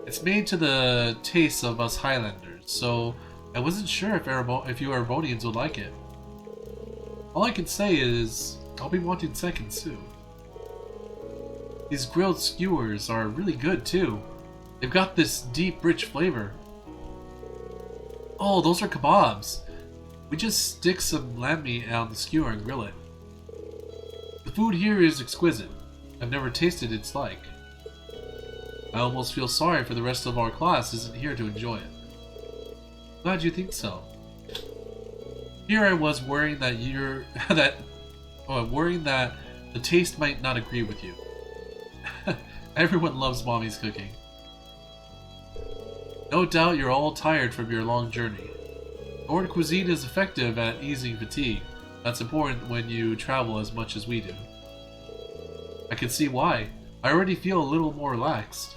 It's made to the taste of us Highlanders, so I wasn't sure if you Erebonians would like it. All I can say is, I'll be wanting seconds soon. These grilled skewers are really good too. They've got this deep, rich flavor. Oh, those are kebabs. We just stick some lamb meat on the skewer and grill it. The food here is exquisite. I've never tasted its like. I almost feel sorry for the rest of our class isn't here to enjoy it. Glad you think so. Here I was worrying that worrying that the taste might not agree with you. Everyone loves Mommy's cooking. No doubt you're all tired from your long journey. Nord cuisine is effective at easing fatigue. That's important when you travel as much as we do. I can see why. I already feel a little more relaxed.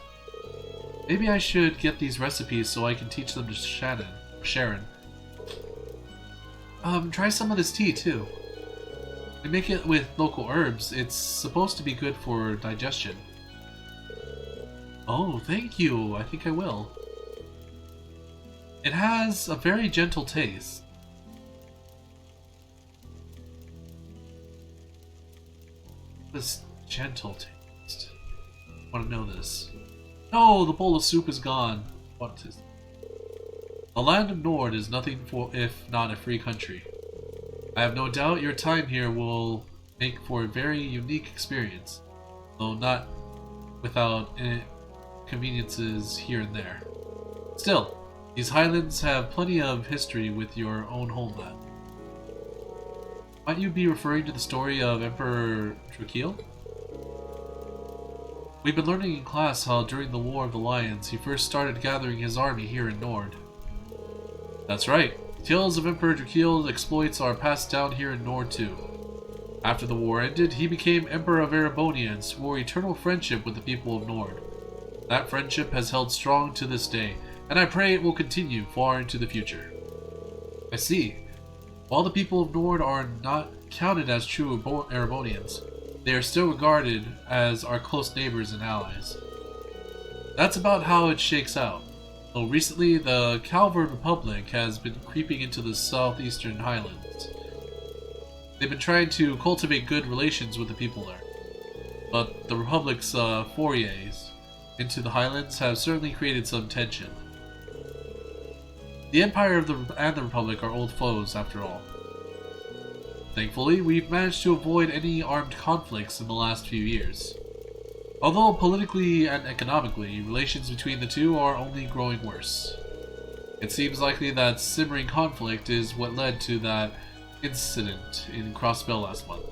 Maybe I should get these recipes so I can teach them to Sharon. Try some of this tea too. We make it with local herbs. It's supposed to be good for digestion. Oh, thank you. I think I will. It has a very gentle taste. This gentle taste. I want to know this. No, the bowl of soup is gone. What is it? The land of Nord is nothing if not a free country. I have no doubt your time here will make for a very unique experience, though not without inconveniences here and there. Still, these Highlands have plenty of history with your own homeland. Might you be referring to the story of Emperor Drakil? We've been learning in class how during the War of the Lions he first started gathering his army here in Nord. That's right. Tales of Emperor Drakil's exploits are passed down here in Nord too. After the war ended, he became Emperor of Erebonia and swore eternal friendship with the people of Nord. That friendship has held strong to this day, and I pray it will continue far into the future. I see. While the people of Nord are not counted as true Erebonians, they are still regarded as our close neighbors and allies. That's about how it shakes out. Though recently, the Calvard Republic has been creeping into the southeastern Highlands. They've been trying to cultivate good relations with the people there, but the Republic's forays into the Highlands have certainly created some tension. The Empire and the Republic are old foes, after all. Thankfully, we've managed to avoid any armed conflicts in the last few years. Although politically and economically, relations between the two are only growing worse. It seems likely that simmering conflict is what led to that incident in Crossbell last month.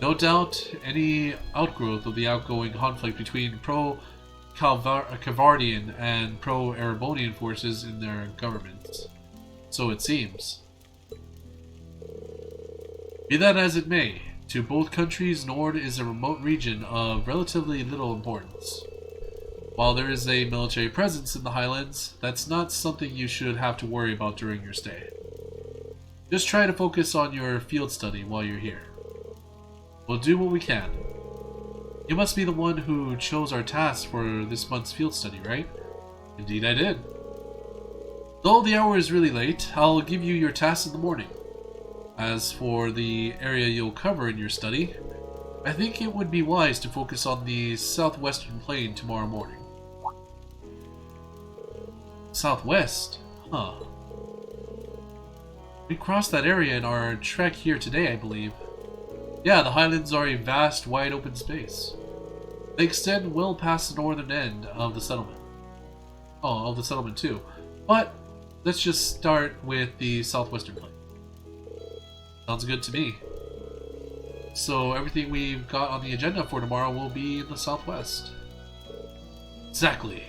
No doubt, any outgrowth of the outgoing conflict between pro-Calvardian and pro-Erebonian forces in their governments. So it seems. Be that as it may, to both countries, Nord is a remote region of relatively little importance. While there is a military presence in the Highlands, that's not something you should have to worry about during your stay. Just try to focus on your field study while you're here. We'll do what we can. You must be the one who chose our task for this month's field study, right? Indeed I did. Though the hour is really late, I'll give you your task in the morning. As for the area you'll cover in your study, I think it would be wise to focus on the southwestern plain tomorrow morning. Southwest? Huh. We crossed that area in our trek here today, I believe. Yeah, the Highlands are a vast, wide open space. They extend well past the northern end of the settlement. Oh, of the settlement too. But let's just start with the southwestern plain. Sounds good to me. So everything we've got on the agenda for tomorrow will be in the southwest. Exactly.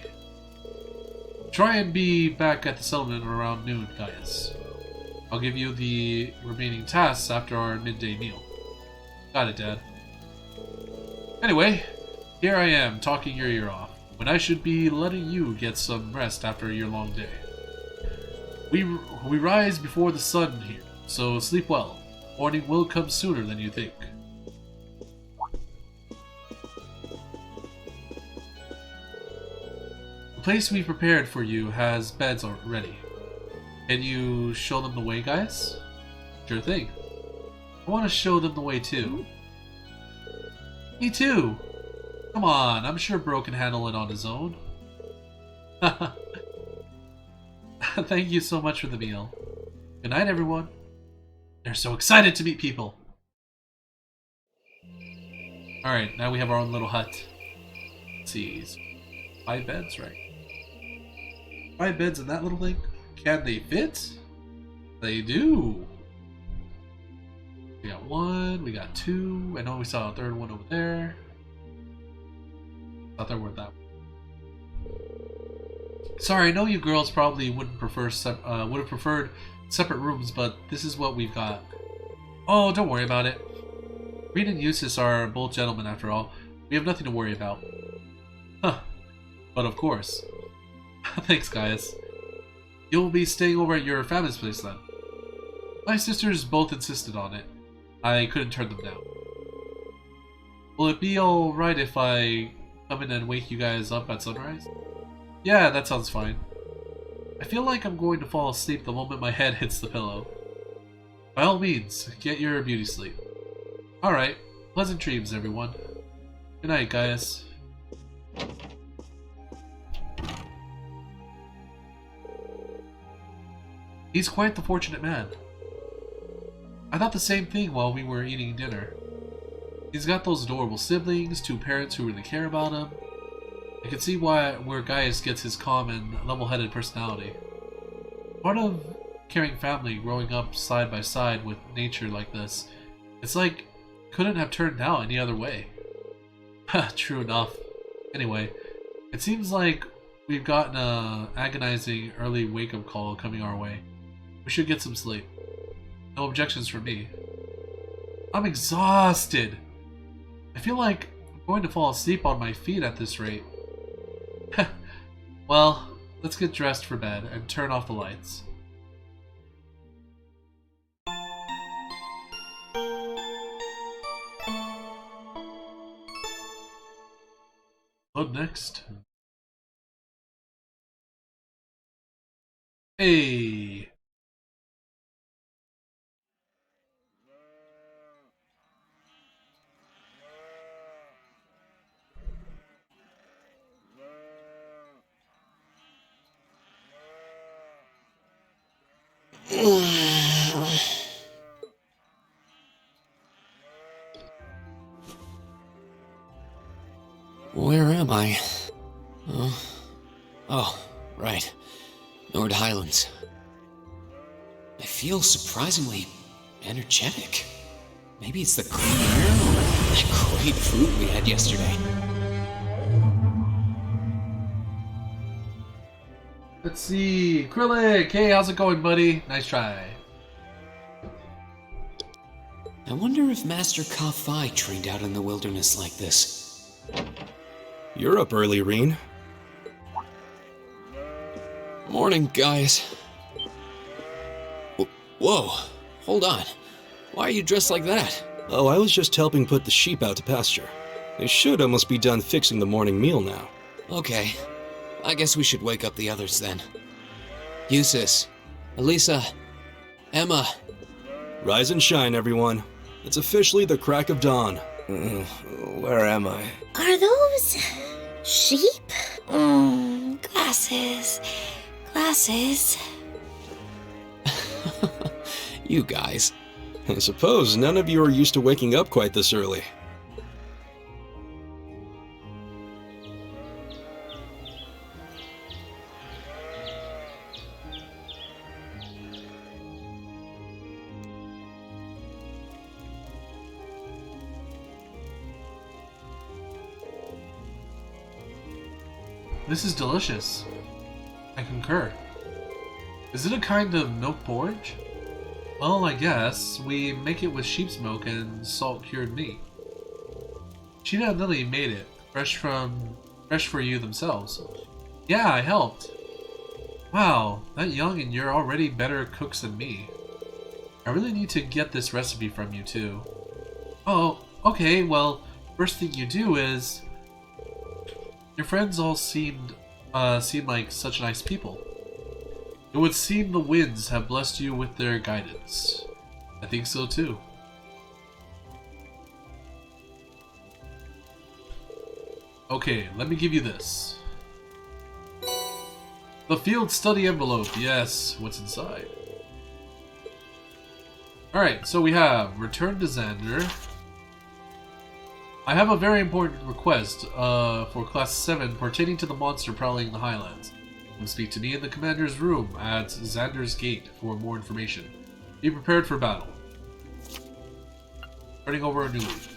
Try and be back at the settlement around noon, guys. I'll give you the remaining tasks after our midday meal. Got it, Dad. Anyway, here I am talking your ear off, when I should be letting you get some rest after your long day. We rise before the sun here, so sleep well. Morning will come sooner than you think. The place we prepared for you has beds already. Can you show them the way, guys? Sure thing. I want to show them the way too. Me too! Come on, I'm sure Bro can handle it on his own. Thank you so much for the meal. Good night, everyone. They're so excited to meet people. Alright, now we have our own little hut. Let's see. 5 beds, right? 5 beds in that little thing? Can they fit? They do. We got 1, we got 2. I know we saw a 3rd one over there. Thought there were that one. Sorry, I know you girls probably wouldn't prefer would have preferred separate rooms, but this is what we've got. Oh, don't worry about it. Reed and Eustace are both gentlemen after all. We have nothing to worry about. Huh. But of course. Thanks, guys. You'll be staying over at your family's place then. My sisters both insisted on it. I couldn't turn them down. Will it be alright if I come in and wake you guys up at sunrise? Yeah, that sounds fine. I feel like I'm going to fall asleep the moment my head hits the pillow. By all means, get your beauty sleep. Alright, pleasant dreams, everyone. Good night, guys. He's quite the fortunate man. I thought the same thing while we were eating dinner. He's got those adorable siblings, 2 parents who really care about him. I can see where Gaius gets his calm and level-headed personality. Part of caring family growing up side by side with nature like this, it's like couldn't have turned out any other way. True enough. Anyway, it seems like we've gotten a agonizing early wake-up call coming our way. We should get some sleep. No objections from me. I'm exhausted. I feel like I'm going to fall asleep on my feet at this rate. Well, let's get dressed for bed and turn off the lights. What next? Hey! Where am I? Oh, right. Nord Highlands. I feel surprisingly energetic. Maybe it's the clean air or that great food we had yesterday. Let's see. Acrylic! Hey, how's it going, buddy? Nice try. I wonder if Master Ka-Fi trained out in the wilderness like this. You're up early, Reen. Morning, guys. Whoa, hold on. Why are you dressed like that? Oh, I was just helping put the sheep out to pasture. They should almost be done fixing the morning meal now. Okay, I guess we should wake up the others then. Eustace, Elisa, Emma. Rise and shine, everyone. It's officially the crack of dawn. Where am I? Are those sheep? Glasses. Glasses. You guys. I suppose none of you are used to waking up quite this early. This is delicious. I concur. Is it a kind of milk porridge? Well, I guess. We make it with sheep's milk and salt-cured meat. Sheena and Lily made it, fresh for you themselves. Yeah, I helped. Wow, that young and you're already better cooks than me. I really need to get this recipe from you too. Oh, okay, well, first thing you do is... Your friends all seem like such nice people. It would seem the winds have blessed you with their guidance. I think so too. Okay, let me give you this. The field study envelope. Yes, what's inside? Alright, so we have Return to Xander. I have a very important request for Class 7 pertaining to the monster prowling the Highlands. Come speak to me in the commander's room at Xander's Gate for more information. Be prepared for battle. Turning over a new leaf.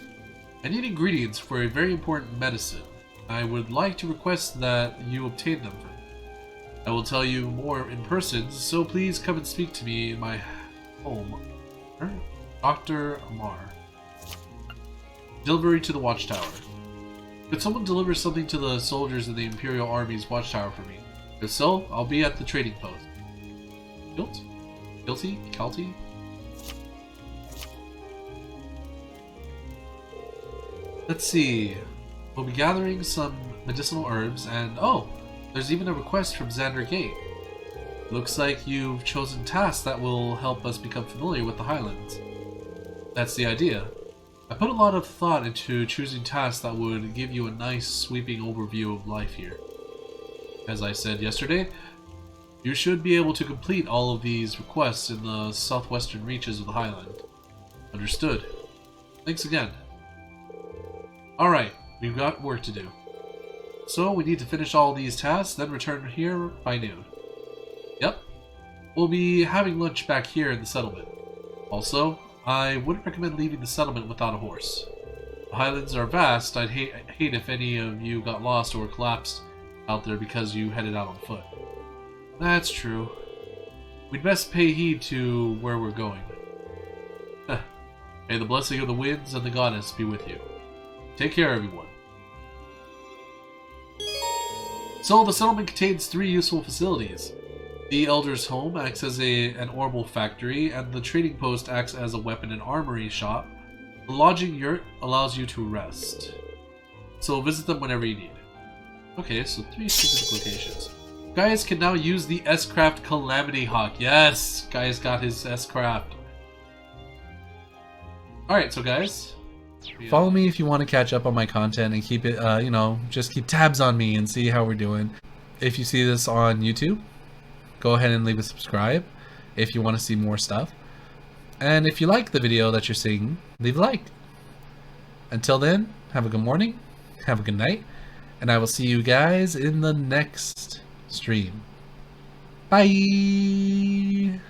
I need ingredients for a very important medicine. I would like to request that you obtain them for me. I will tell you more in person, so please come and speak to me in my home. Dr. Amar. Delivery to the Watchtower. Could someone deliver something to the soldiers in the Imperial Army's Watchtower for me? If so, I'll be at the trading post. Guilt? Guilty? Calty? Let's see. We'll be gathering some medicinal herbs and... Oh! There's even a request from Xander Gate. Looks like you've chosen tasks that will help us become familiar with the Highlands. That's the idea. I put a lot of thought into choosing tasks that would give you a nice sweeping overview of life here. As I said yesterday, you should be able to complete all of these requests in the southwestern reaches of the Highland. Understood. Thanks again. Alright, we've got work to do. So we need to finish all these tasks, then return here by noon. Yep. We'll be having lunch back here in the settlement. Also, I wouldn't recommend leaving the settlement without a horse. The Highlands are vast. I'd hate if any of you got lost or collapsed out there because you headed out on foot. That's true. We'd best pay heed to where we're going. May the blessing of the winds and the goddess be with you. Take care, everyone. So, the settlement contains 3 useful facilities. The Elder's Home acts as an orbital factory, and the trading post acts as a weapon and armory shop. The lodging yurt allows you to rest. So visit them whenever you need. Okay, so 3 specific locations. Gaius can now use the S-Craft Calamity Hawk. Yes! Gaius got his S-Craft. Alright, so guys... Follow me if you want to catch up on my content and keep it, you know, just keep tabs on me and see how we're doing. If you see this on YouTube, go ahead and leave a subscribe if you want to see more stuff. And if you like the video that you're seeing, leave a like. Until then, have a good morning, have a good night, and I will see you guys in the next stream. Bye!